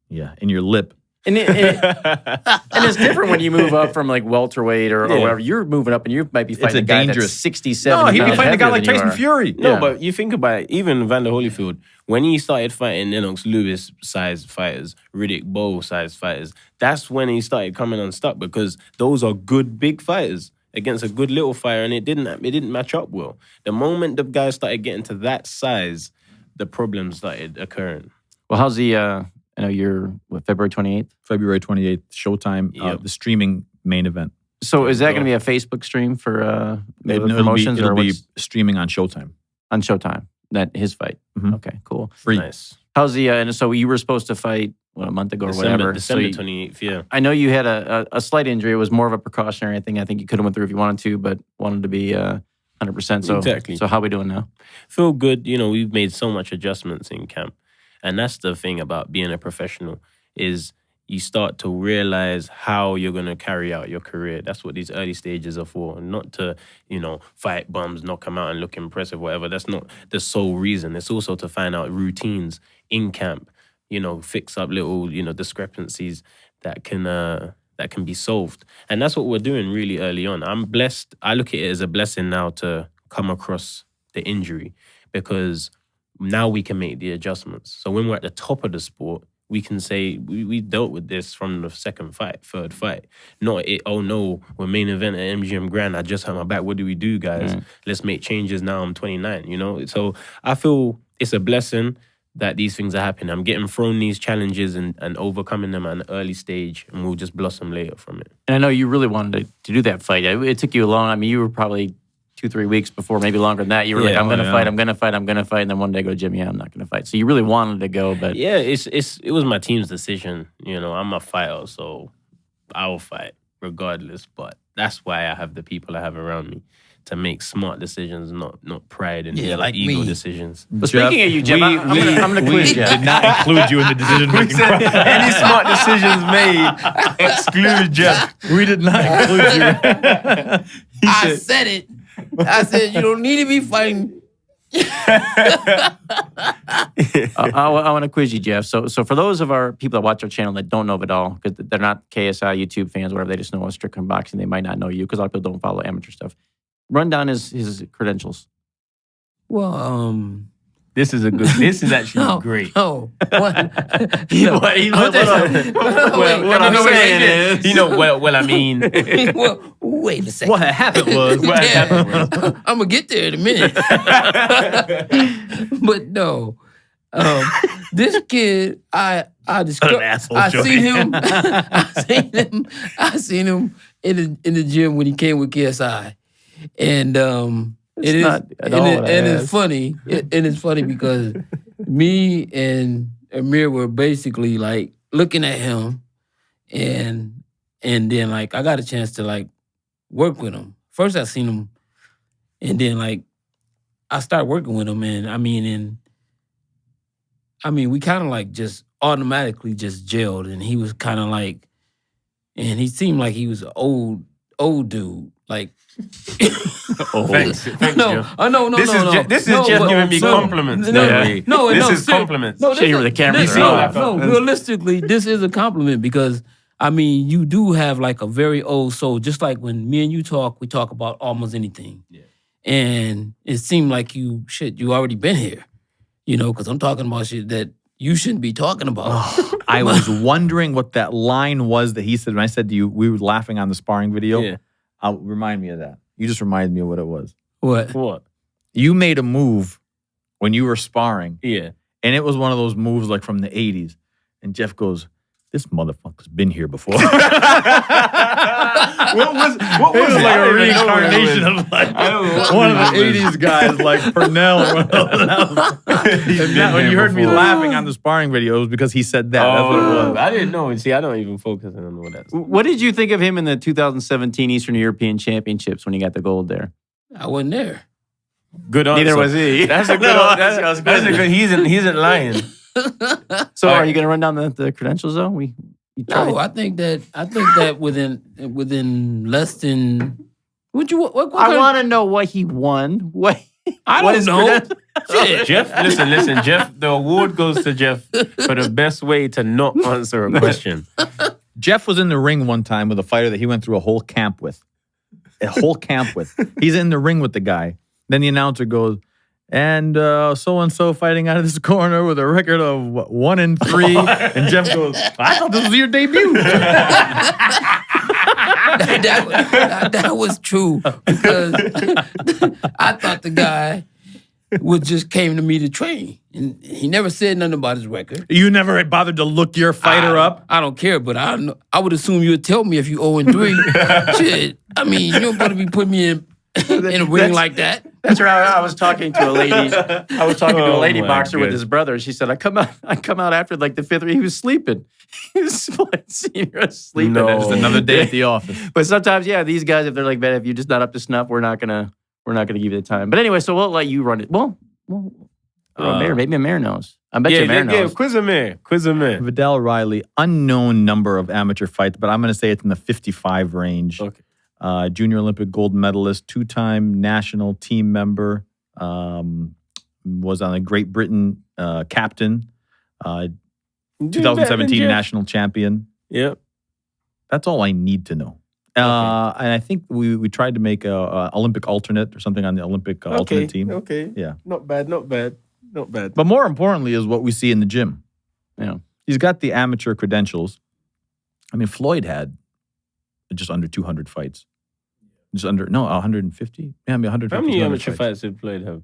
Yeah, in your lip. And it's different when you move up from like welterweight or whatever. You're moving up and you might be fighting a guy that's 67. No, he'd be fighting a guy like Tyson Fury. No, but you think about it, even Evander Holyfield, when he started fighting Lennox Lewis-sized fighters, Riddick Bowe-sized fighters, that's when he started coming unstuck because those are good big fighters against a good little fighter, and it didn't match up well. The moment the guys started getting to that size, the problems started occurring. Well, how's the... I know you're, February 28th? February 28th, Showtime, the streaming main event. So is that going to be a Facebook stream for promotions? It'll be streaming on Showtime. On Showtime, his fight. Mm-hmm. Okay, cool. Free. Nice. How's the, and so you were supposed to fight, a month ago or whatever. December 28th, yeah. I know you had a slight injury. It was more of a precautionary thing. I think you could have went through if you wanted to, but wanted to be 100%. So, exactly. So how are we doing now? Feel good. We've made so much adjustments in camp. And that's the thing about being a professional is you start to realize how you're going to carry out your career. That's what these early stages are for. Not to, fight bums, knock them out and look impressive, whatever. That's not the sole reason. It's also to find out routines in camp, fix up little, discrepancies that can be solved. And that's what we're doing really early on. I'm blessed. I look at it as a blessing now to come across the injury because now we can make the adjustments. So when we're at the top of the sport, we can say, we dealt with this from the third fight. Not, oh no, we're main event at MGM Grand, I just hurt my back. What do we do, guys? Let's make changes now. I'm 29, So I feel it's a blessing that these things are happening. I'm getting thrown these challenges and overcoming them at an early stage, and we'll just blossom later from it. And I know you really wanted to do that fight. It took you long. I mean, you were probably 2-3 weeks before, maybe longer than that. You were like, I'm going to fight, I'm going to fight. And then one day go, Jimmy, I'm not going to fight. So you really wanted to go, but... Yeah, it was my team's decision. I'm a fighter, so I will fight regardless. But that's why I have the people I have around me to make smart decisions, not pride and ego decisions. But speaking of you, Jeff, I'm going to quiz you. Did not include you in the decision-making process. Any smart decisions made, exclude Jeff. We did not include you. I said it. I said, you don't need to be fighting. I want to quiz you, Jeff. So for those of our people that watch our channel that don't know Vidal, because they're not KSI YouTube fans, whatever, they just know Strickland Boxing, they might not know you because a lot of people don't follow amateur stuff. Run down his credentials. Well, This is actually great. No. What I'm saying is... I mean... well, wait a second. What happened was... I'm going to get there in a minute. But no. This kid, I seen him in the gym when he came with KSI. And it's funny. It's funny because me and Amer were basically like looking at him, and then like I got a chance to like work with him. First I seen him, and then like I started working with him, and we kind of like just automatically just gelled, and he was kind of like, and he seemed like he was an old dude, like. Thanks, no, Joe. No. This is just giving me compliments. This is compliments. Show you where the camera's realistically, this is a compliment because you do have like a very old soul. Just like when me and you talk, we talk about almost anything. Yeah. And it seemed like you already been here, because I'm talking about shit that you shouldn't be talking about. I was wondering what that line was that he said when I said to you, we were laughing on the sparring video. Yeah. Remind me of that. You just reminded me of what it was. What? You made a move when you were sparring. Yeah. And it was one of those moves like from the 80s. And Jeff goes, this motherfucker's been here before. What was it? Like a reincarnation of like one of the 80s guys like Purnell or one of those. When you heard me laughing on the sparring video, it was because he said that. That's what it was. I didn't know. See, I don't even focus on what that's. What did you think of him in the 2017 Eastern European Championships when he got the gold there? I wasn't there. Good answer. Neither was he. That's a good. That's a good. He isn't lying. So are you going to run down the credentials though? No, I think that within less than what I want to know what he won. I don't know. Shit. Jeff, listen, Jeff. The award goes to Jeff for the best way to not answer a question. Jeff was in the ring one time with a fighter that he went through a whole camp with. He's in the ring with the guy. Then the announcer goes, and so-and-so fighting out of this corner with a record of 1-3. And Jeff goes, I thought this was your debut. that was true because I thought the guy just came to me to train. And he never said nothing about his record. You never bothered to look your fighter up? I don't care, but I would assume you would tell me if you 0-3. Shit. I mean, you don't want to be putting me in a ring like that. That's right. I was talking to a lady. Boxer with his brother. She said, I come out after like the fifth. He was sleeping. He was senior sleeping. No. Just another day at the office. But sometimes, yeah, these guys, if they're like, man, if you're just not up to snuff, we're not gonna give you the time. But anyway, so we'll let you run it. Well, Amer, maybe Amer knows. I bet you Amer knows. Quiz Amer. Viddal Riley, unknown number of amateur fights, but I'm going to say it's in the 55 range. Okay. Junior Olympic gold medalist, 2-time national team member, was on a Great Britain captain, 2017 national champion. Yep. That's all I need to know. And I think we tried to make a Olympic alternate or something on the Olympic alternate team. Okay. Yeah. Not bad. But more importantly is what we see in the gym. Yeah. He's got the amateur credentials. I mean, Floyd had just under 200 fights. 150? Yeah, I mean, 150. How many amateur fights did Floyd have?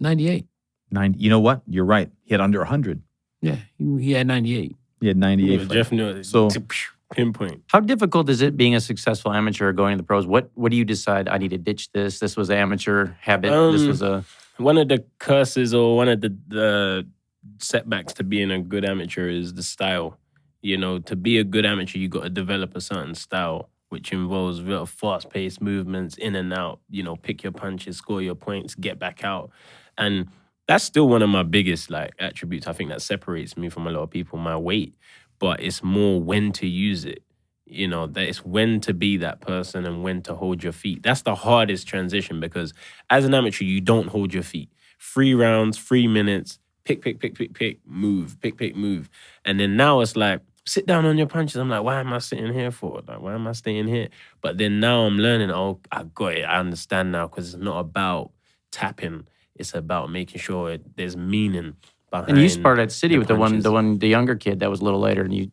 98. 90. You know what? You're right. He had under 100. Yeah, he had 98. He had 98 fights. Jeff knew it. So, pinpoint. How difficult is it being a successful amateur going to the pros? What do you decide? I need to ditch this. This was an amateur habit. This was a... One of the curses or one of the setbacks to being a good amateur is the style. You know, to be a good amateur, you got to develop a certain style, which involves real fast-paced movements, in and out, you know, pick your punches, score your points, get back out. And that's still one of my biggest, like, attributes. I think that separates me from a lot of people, my weight. But it's more when to use it. You know, that it's when to be that person and when to hold your feet. That's the hardest transition because as an amateur, you don't hold your feet. 3 rounds, 3 minutes, pick, move, pick, move. And then now it's like, sit down on your punches. I'm like, why am I sitting here for? Like, why am I staying here? But then now I'm learning, oh, I got it. I understand now because it's not about tapping. It's about making sure there's meaning behind. And you sparred at City with punches. the younger kid that was a little later, and he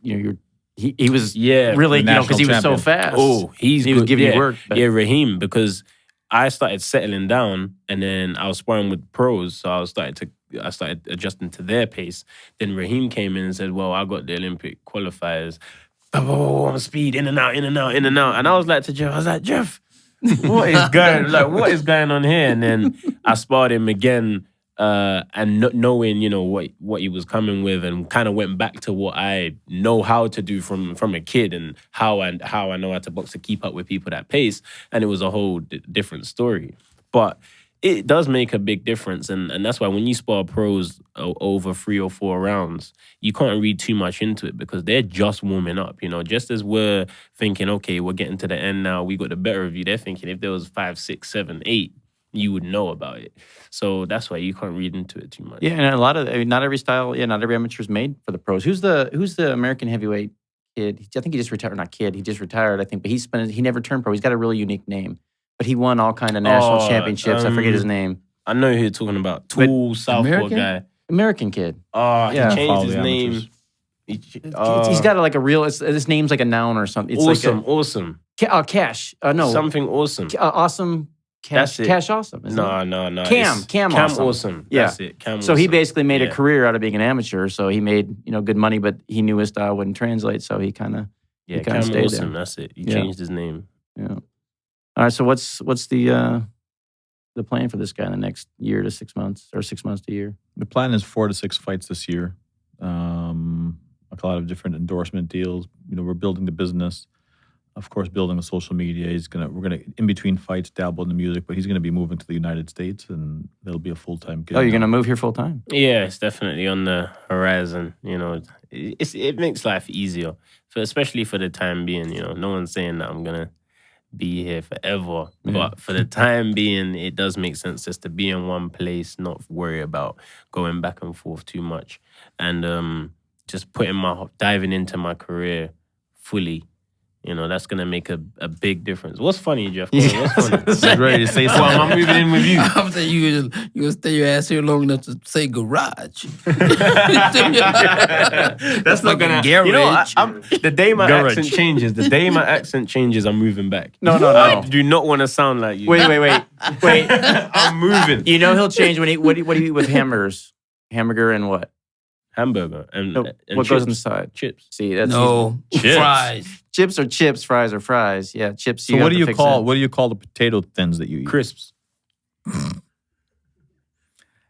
was Yeah, really, the because he was so national fast. Oh, he was giving you work. But Yeah, Raheem, because I started settling down and then I was sparring with pros, so I started adjusting to their pace. Then Raheem came in and said, well, I got the Olympic qualifiers. Oh, I'm speed, in and out. And I was like to Jeff, what is going on here? And then I sparred him again, and knowing, you know, what he was coming with, and kind of went back to what I know how to do from a kid, and how I know how to box to keep up with people that pace. And it was a whole different story. But it does make a big difference, and that's why when you spar pros over 3 or 4 rounds, you can't read too much into it because they're just warming up. You know, just as we're thinking, okay, we're getting to the end now, we got the better of you. They're thinking if there was 5, 6, 7, 8, you would know about it. So that's why you can't read into it too much. Yeah, and not every style, not every amateur is made for the pros. Who's the American heavyweight kid? I think he just retired. Not kid, he just retired, I think. But he never turned pro. He's got a really unique name. But he won all kind of national championships. I forget his name. I know who you're talking about. Tall Southpaw guy. American kid. Oh, Yeah. he changed Follow his the name. amateurs. He's got like a real. His name's like a noun or something. It's awesome. Cash. No. Something awesome. Awesome. Cash. That's it. Cash awesome. Isn't it? No. Cam awesome. Yeah. That's it. Cam So he awesome. basically made a Yeah. career out of being an amateur. So he made good money, but he knew his style wouldn't translate. So he kind of Yeah, kinda Cam stayed awesome. there. That's it. He Yeah. changed his name. yeah. All right. So what's the plan for this guy in the next year to 6 months or 6 months to a year? The plan is 4 to 6 fights this year. A lot of different endorsement deals. We're building the business. Of course, building the social media. We're gonna in between fights dabble in the music, but he's gonna be moving to the United States, and it'll be a full-time gig. Oh, you're gonna move here full time? Yeah, it's definitely on the horizon. It makes life easier, especially for the time being. No one's saying that I'm gonna be here forever, but for the time being, it does make sense just to be in one place, not worry about going back and forth too much, and just diving into my career fully. That's gonna make a big difference. What's funny, Jeff? What's funny? He's ready to say Well, something. I'm moving in with you. I'm saying you gonna stay your ass here long enough to say garage. That's not gonna. Garage. The day my Garage. accent changes, I'm moving back. No. I do not want to sound like you. Wait. I'm moving. He'll change when what do you eat with hamburgers? Hamburger and what? Hamburger and, No, and what chips. goes inside? Chips. See, that's No, Chips. fries. chips or chips, fries or fries. Yeah, chips. So what do you call the potato thins that you eat? Crisps.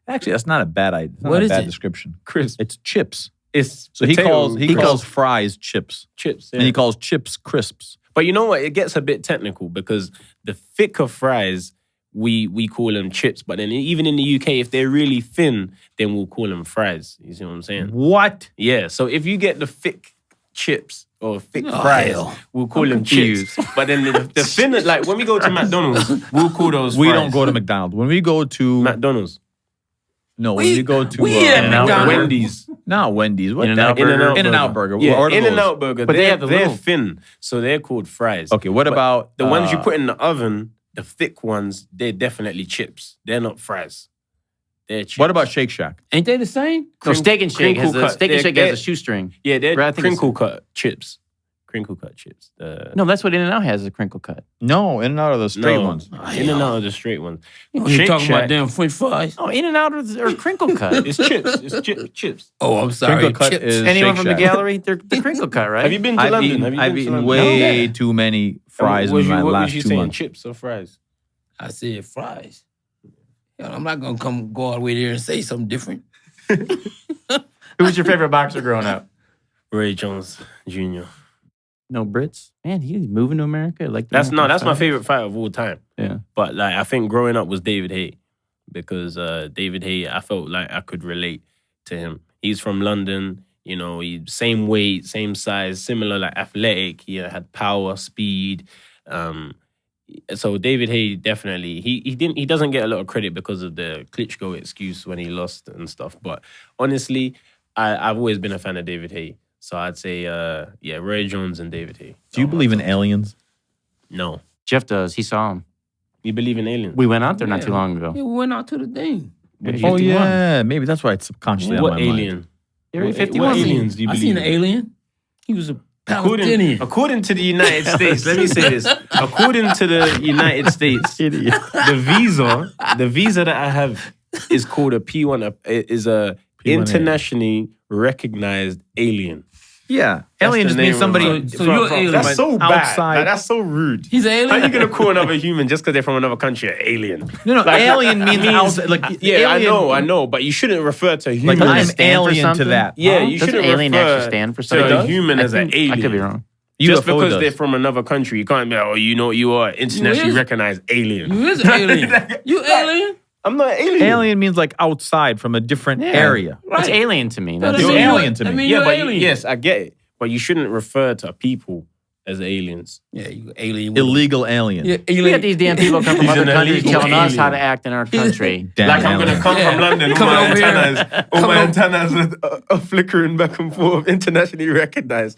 Actually, that's not a bad idea. It's not What a is bad it? description. Crisps. It's chips. It's So he potato calls crisps. fries chips, chips. Yeah. and he calls chips crisps. But you know what? It gets a bit technical because the thicker fries, we call them chips. But then even in the UK, if they're really thin, then we'll call them fries. You see what I'm saying? What? Yeah. So if you get the thick chips or thick Oh, fries, hell. we'll call them confused. chips. But then the thin, like when we go to McDonald's, we'll call those We fries. don't go to McDonald's. When we go to McDonald's. when we go to McDonald's. Wendy's. not Wendy's. What In-N-Out the heck? Burger. In-N-Out Burger. Yeah, What are those? In-N-Out Burger. But they have the they're little- thin, so they're called fries. Okay, what But about the ones you put in the oven? The thick ones, they're definitely chips. They're not fries. They're chips. What about Shake Shack? Ain't they the same? No, Steak and Shake has crinkle a cut. Steak and Shake They're- has a shoestring. Yeah, they're Right, I think it's- crinkle cut chips. Crinkle cut chips. No, that's what In-N-Out has, a crinkle cut. No, In-N-Out are the straight ones. In-N-Out are the straight ones. You Shake talking Shack, about damn French fries? Oh, In-N-Out or crinkle cut. It's chips. It's chips. Oh, I'm sorry. Crinkle cut Chips. is Anyone Shake from the Shack. gallery? They're crinkle cut, right? Have you been to I've London? eaten, Have you I've been to eaten London? way too many fries in my what last was you 2 saying? months. Chips or fries? I said fries. Hell, I'm not gonna go all the way there and say something different. Who was your favorite boxer growing up? Ray Jones Jr. No Brits? Man, he's moving to America. Like That's my favorite fighter of all time. Yeah. But like I think growing up was David Haye because David Haye, I felt like I could relate to him. He's from London, same weight, same size, similar like athletic. He had power, speed. So David Haye definitely he doesn't get a lot of credit because of the Klitschko excuse when he lost and stuff. But honestly, I've always been a fan of David Haye. So I'd say Ray Jones and David Haye. Do you believe in aliens? No. Jeff does. He saw him. You believe in aliens? We went out there not Yeah. too long ago. Yeah, we went out to the thing. Oh yeah, maybe that's why it's subconsciously on What my alien? mind. Area What 51. aliens do you I believe seen an in? alien. He was a Palestinian. According to the United States, let me say this. According to the United States, the visa that I have is called a P1. Is a P1A. internationally recognized alien. Yeah, That's alien the just name means of somebody. it. So you're alien. That's so bad. outside. Like, that's so rude. He's an How alien. are you gonna call another human just because they're from another country an alien? No, Like, alien means outside. Like Yeah, alien, I know, but you shouldn't refer to Like human. Doesn't it I'm stand for alien to something? that. Yeah, Huh? you Doesn't shouldn't alien refer actually stand for to something? a human as an alien. I could be wrong. Just UFO because does. they're from another country, you can't be like, you are internationally is. recognized alien. You is an alien. You alien? I'm not an alien. Alien means like outside from a different area. It's alien to me. But That's You're I mean, alien to I me. mean, Yeah, you're but alien. yes, I get it. But you shouldn't refer to people as aliens. Yeah, you alien. Illegal alien. Yeah, we got alien. these damn people come from He's other an countries illegal telling us how to alien. act in our country. Damn Like I'm gonna alien. come from London, all Come my over here. antennas, Come on. antennas are flickering back and forth, internationally recognized.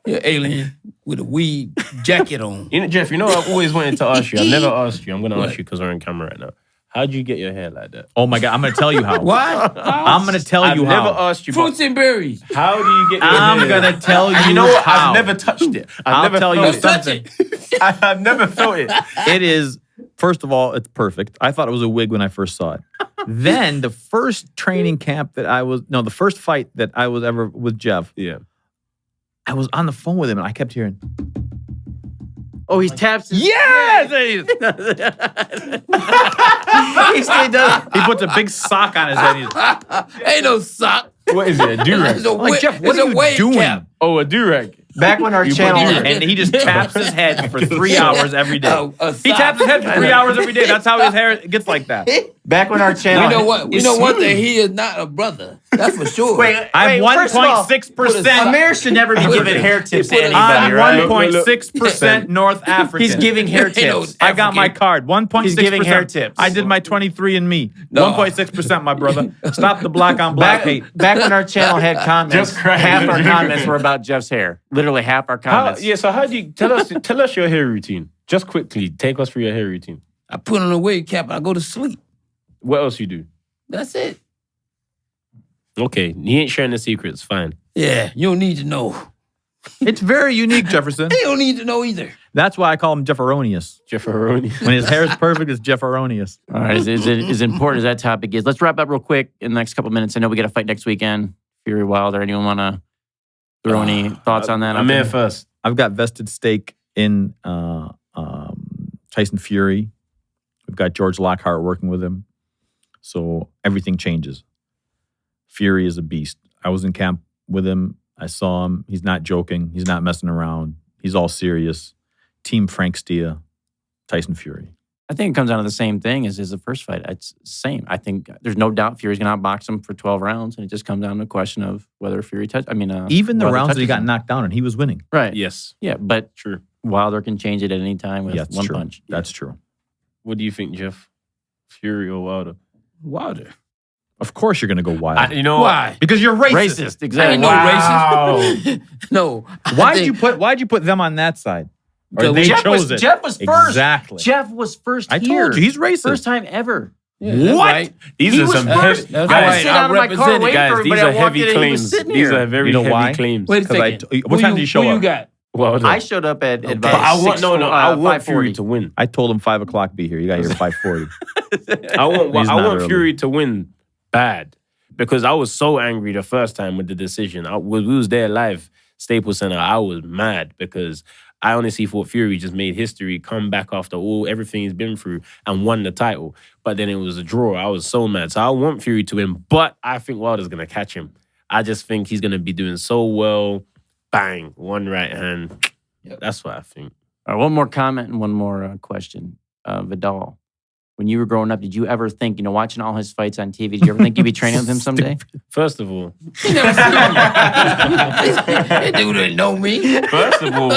You're alien with a weed jacket on. Jeff, I've always wanted to ask you. I've never asked you. I'm gonna What? ask you because we're on camera right now. How'd you get your hair like that? Oh my God, I'm going to tell you how. Why? I'm going to tell you I've never how. asked you. Fruits and berries. How do you get your hair? I'm going to tell you And you know what? how. I've never touched it. I'll tell you Don't touch something. it. I've never felt it. It is, first of all, it's perfect. I thought it was a wig when I first saw it. Then the first training camp that the first fight that I was ever with Jeff, Yeah. I was on the phone with him and I kept hearing, Oh, he taps his... yes! He still does. He puts a big sock on his head. He's, Ain't no sock. What is it? A do-rag? It's a like, wig- Jeff, what it's are a you wave doing? cap. Oh, a do-rag. Back when our channel... And he just taps his head for 3 hours every day. A He sock. taps his head for 3 hours every day. That's how his hair gets like that. Back when our channel... We know what? We know one thing. He is not a brother. That's for sure. I'm first of all, 1.6%. Amer should never be giving hair tips to anybody, I'm right? 1.6% North African. He's giving hair Ain't no tips. I got my African. card. 1.6%. He's giving hair tips. I did my 23andMe. No. 1.6%, my brother. Stop the black on black hate. Back when our channel had comments, Just crying. half our comments were about Jeff's hair. Literally half our comments. So how do you tell us your hair routine? Just quickly, take us through your hair routine. I put on a wig cap and I go to sleep. What else you do? That's it. Okay, he ain't sharing the secrets. Fine. Yeah, you don't need to know. It's very unique, Jefferson. You don't need to know either. That's why I call him Jefferonius. Jefferoni. When his hair is perfect, it's Jefferonius. All right, as important as that topic is, let's wrap up real quick in the next couple minutes. I know we got a fight next weekend. Fury Wilder. Anyone want to throw any thoughts on that? I'm in first. I've got vested stake in Tyson Fury. We've got George Lockhart working with him. So everything changes. Fury is a beast. I was in camp with him. I saw him. He's not joking. He's not messing around. He's all serious. Team Frank Stia, Tyson Fury. I think it comes down to the same thing as the first fight. It's the same. I think there's no doubt Fury's going to outbox him for 12 rounds, and it just comes down to a question of whether Fury Even the Wilder rounds that he touches got him. knocked down and he was winning. Right. Yes. Yeah, but True. Wilder can change it at any time with Yeah, that's one true. punch. That's true. What do you think, Jeff? Fury or Wilder? Wilder. Of course you're going to go wild. You know Why? Because you're racist. Racist, I exactly. ain't no racist. No. Why'd you put them on that side? Or Because they Jeff chose was, it. Jeff was first. Exactly. Jeff was first I here. told you, he's racist. First time ever. Yeah, that's What? right. These He are was some first. heavy, That's I was right. sitting out of my car represented. waiting guys. for These everybody. are I walked heavy in and he was claims. sitting These here. are very You know heavy why? claims. Wait a 'Cause second. what time did you show Who up? you got? Wilder. I showed up at Okay. about But I want 6, I want 5:40. Fury to win. I told him 5 o'clock be here. You got here at 5:40. I want He's not early. Fury to win bad because I was so angry the first time with the decision. We was there live, Staples Center. I was mad because I honestly thought Fury just made history, come back after everything he's been through and won the title. But then it was a draw. I was so mad. So I want Fury to win, but I think Wilder's going to catch him. I just think he's going to be doing so well. Bang, one right hand. That's what I think. All right, one more comment and one more question. Vidal, when you were growing up, did you ever think, watching all his fights on TV, did you ever think you'd be training with him someday? First of all, You never seen me. That dude didn't know me. First of all,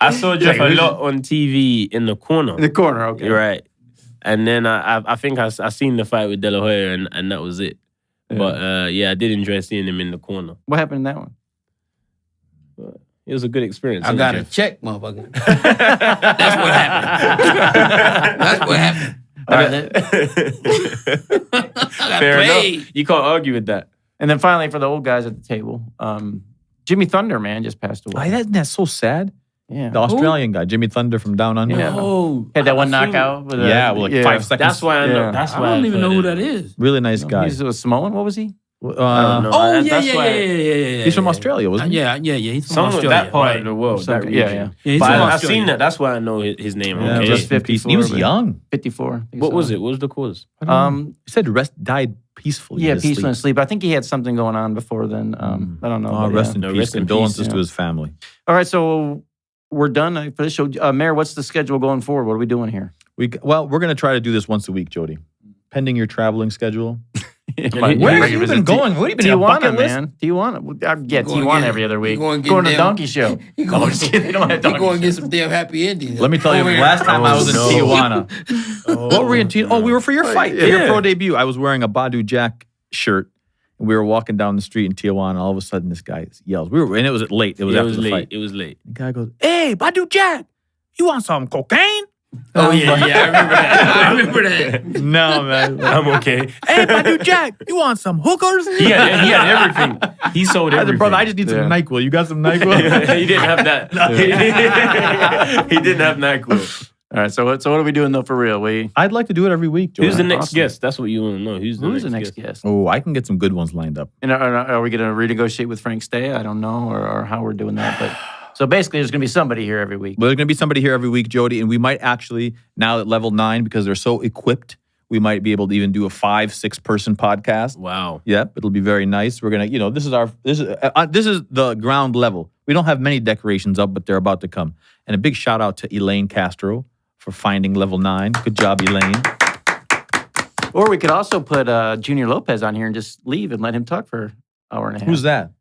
I saw Jeff a lot on TV in the corner. In the corner, okay. Right. And then I think I seen the fight with De La Hoya and that was it. Yeah. But I did enjoy seeing him in the corner. What happened in that one? It was a good experience. I got a Jeff? check, motherfucker. That's what happened. That's what happened. All right, I got Fair paid. enough. You can't argue with that. and then finally, for the old guys at the table, Jimmy Thunder, man, just passed away. That's so sad. Yeah. The Australian guy, Jimmy Thunder from Down Under. Yeah. Oh, Had that one I think- knockout. With Yeah, well, like 5 seconds. That's why I know. Yeah. That's I why don't even know who that that is. Really nice guy. He's a Samoan. What was he? I don't know. Oh, yeah. He's from Australia, wasn't he? Yeah. He's from Some of Australia. that part right. of the world. Some- that yeah, region. yeah. Yeah, he's But from I've Australia. seen that. That's why I know his name. Yeah, Okay. just rest in peace. 54, He was but- young. 54. What was it? What was the cause? He said died peacefully. Yeah, in his peaceful and sleep. sleep. I think he had something going on before then. I don't know. Oh, but rest yeah. in No, peace. rest in Condolences peace, to yeah. his family. All right, so we're done for this show. Mayor, what's the schedule going forward? What are we doing here? We're going to try to do this once a week, Jody. Pending your traveling schedule. Where have you been going? What have you been on a Tijuana, bucket list? man. Tijuana. Yeah, Going Tijuana get- every other week. going get Going to them- Donkey Show. He No, going I'm just kidding. They don't have He Donkey going to Show. get some damn happy Indians. Let me tell you, Over here. last time I was in no. Tijuana. What were we in Tijuana? Oh, we were for your fight, for your pro debut. I was wearing a Badu Jack shirt, and we were walking down the street in Tijuana. All of a sudden, this guy yells. And it was late. It was It after was the late. fight. It was late. The guy goes, "Hey, Badu Jack, you want some cocaine?" Oh, yeah, I remember that. No, man. I'm okay. Hey, my dude Jack, you want some hookers? He had everything. He sold I said, everything. brother, I just need some NyQuil. You got some NyQuil? He didn't have that. He didn't have NyQuil. All right, so what are we doing though for real? I'd like to do it every week, Jordan. Who's the next Awesome. guest? That's what you want to know. Who's the next guest? Oh, I can get some good ones lined up. And are we going to renegotiate with Frank Stay? I don't know, or how we're doing that. But so basically, there's going to be somebody here every week. Well, there's going to be somebody here every week, Jody, and we might actually, now at level 9, because they're so equipped, we might be able to even do a 5-6 person podcast. Wow. Yep, it'll be very nice. We're gonna, this is the ground level. We don't have many decorations up, but they're about to come. And a big shout out to Elaine Castro for finding level 9. Good job, Elaine. Or we could also put Junior Lopez on here and just leave and let him talk for an hour and a half. Who's that?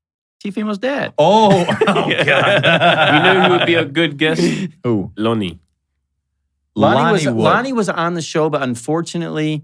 T-Famo's dad. Oh, God. You know who would be a good guest? who? Lonnie. Lonnie was on the show, but unfortunately,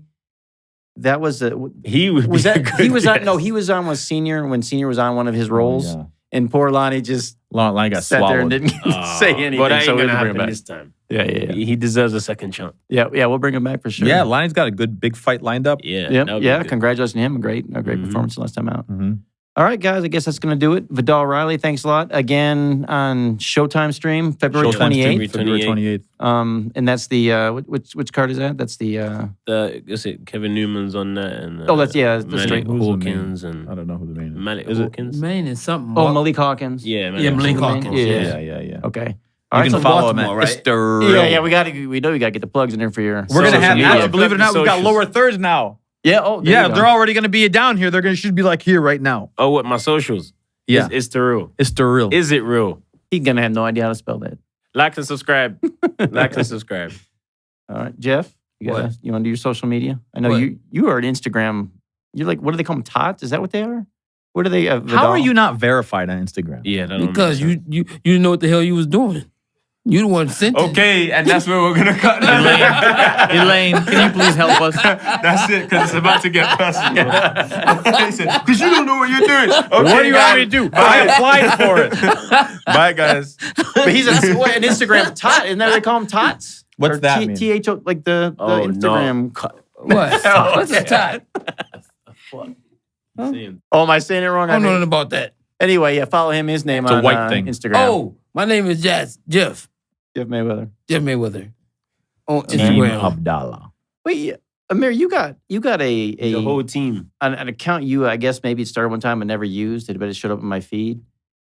that was He would be a good he was guest. on. No, he was on with Senior when Senior was on one of his roles, yeah. and poor Lonnie just Lonnie got sat swallowed. there and didn't say anything. But that ain't so we going to had to bring him happen back. this time. Yeah. He deserves a second chance. Yeah, we'll bring him back for sure. Yeah, Lonnie's got a good big fight lined up. Yeah. Yep. that would be Yeah. good. Congratulations to him. A great performance last time out. Mm-hmm. All right, guys. I guess that's going to do it. Vidal Riley, thanks a lot. Again on Showtime stream, February 28th. February 28th. And that's the which card is that? That's the Is it Kevin Newman's on that? And, that's the Malik straight. Who's the Hawkins I and don't know who the main is. Malik Is it? Hawkins. Man, it's something. Malik Hawkins. Yeah, Yeah, Malik Hawkins. Yeah. Yeah. Okay. All You right, can so follow him at Baltimore, right? Mr. Yeah, we know we got to get the plugs in there for your. We're gonna social have media. actually, believe it or not, we've got Socials. lower thirds now. Yeah. Oh, there Yeah, you go. they're already gonna be down here. They're gonna should be like here right now. Oh, what, my socials? Yeah, It's the real. it's the real. Is it real? He's gonna have no idea how to spell that. Like and subscribe. Like and subscribe. All right, Jeff. You want to do your social media? I know What? you are an Instagram. You're like, what do they call them? Tots? Is that what they are? What are they? How Vidal? are you not verified on Instagram? Yeah, that don't Because make you didn't know what the hell you was doing. You the one sent it. Okay, and that's where we're gonna cut. Elaine, can you please help us? That's it, because it's about to get personal. Because you don't know what you're doing. Okay, What do you want me to do? I applied for it. Bye, guys. But he's an Instagram tot. Isn't that what they call them tots? What's Or that mean? THO, like the Oh, Instagram. What? What's a tot? Oh, am I saying it wrong? I don't know nothing about that. Anyway, yeah, follow him. His name It's a on white thing. Instagram. Oh, my name is Jeff Mayweather. Mayweather on Team Instagram. Abdallah. Wait, Amer, you got The whole team. an account you I guess maybe it started one time and never used it, but it showed up in my feed.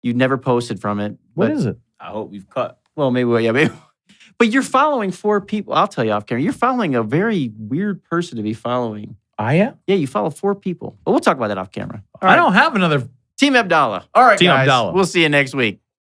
You never posted from it. What is it? I hope we've cut. Well, maybe. But you're following 4 people. I'll tell you off camera. You're following a very weird person to be following. I am? Yeah, you follow 4 people. But we'll talk about that off camera. All I right. don't have another. Team Abdallah. All right, Team guys. Abdallah. We'll see you next week.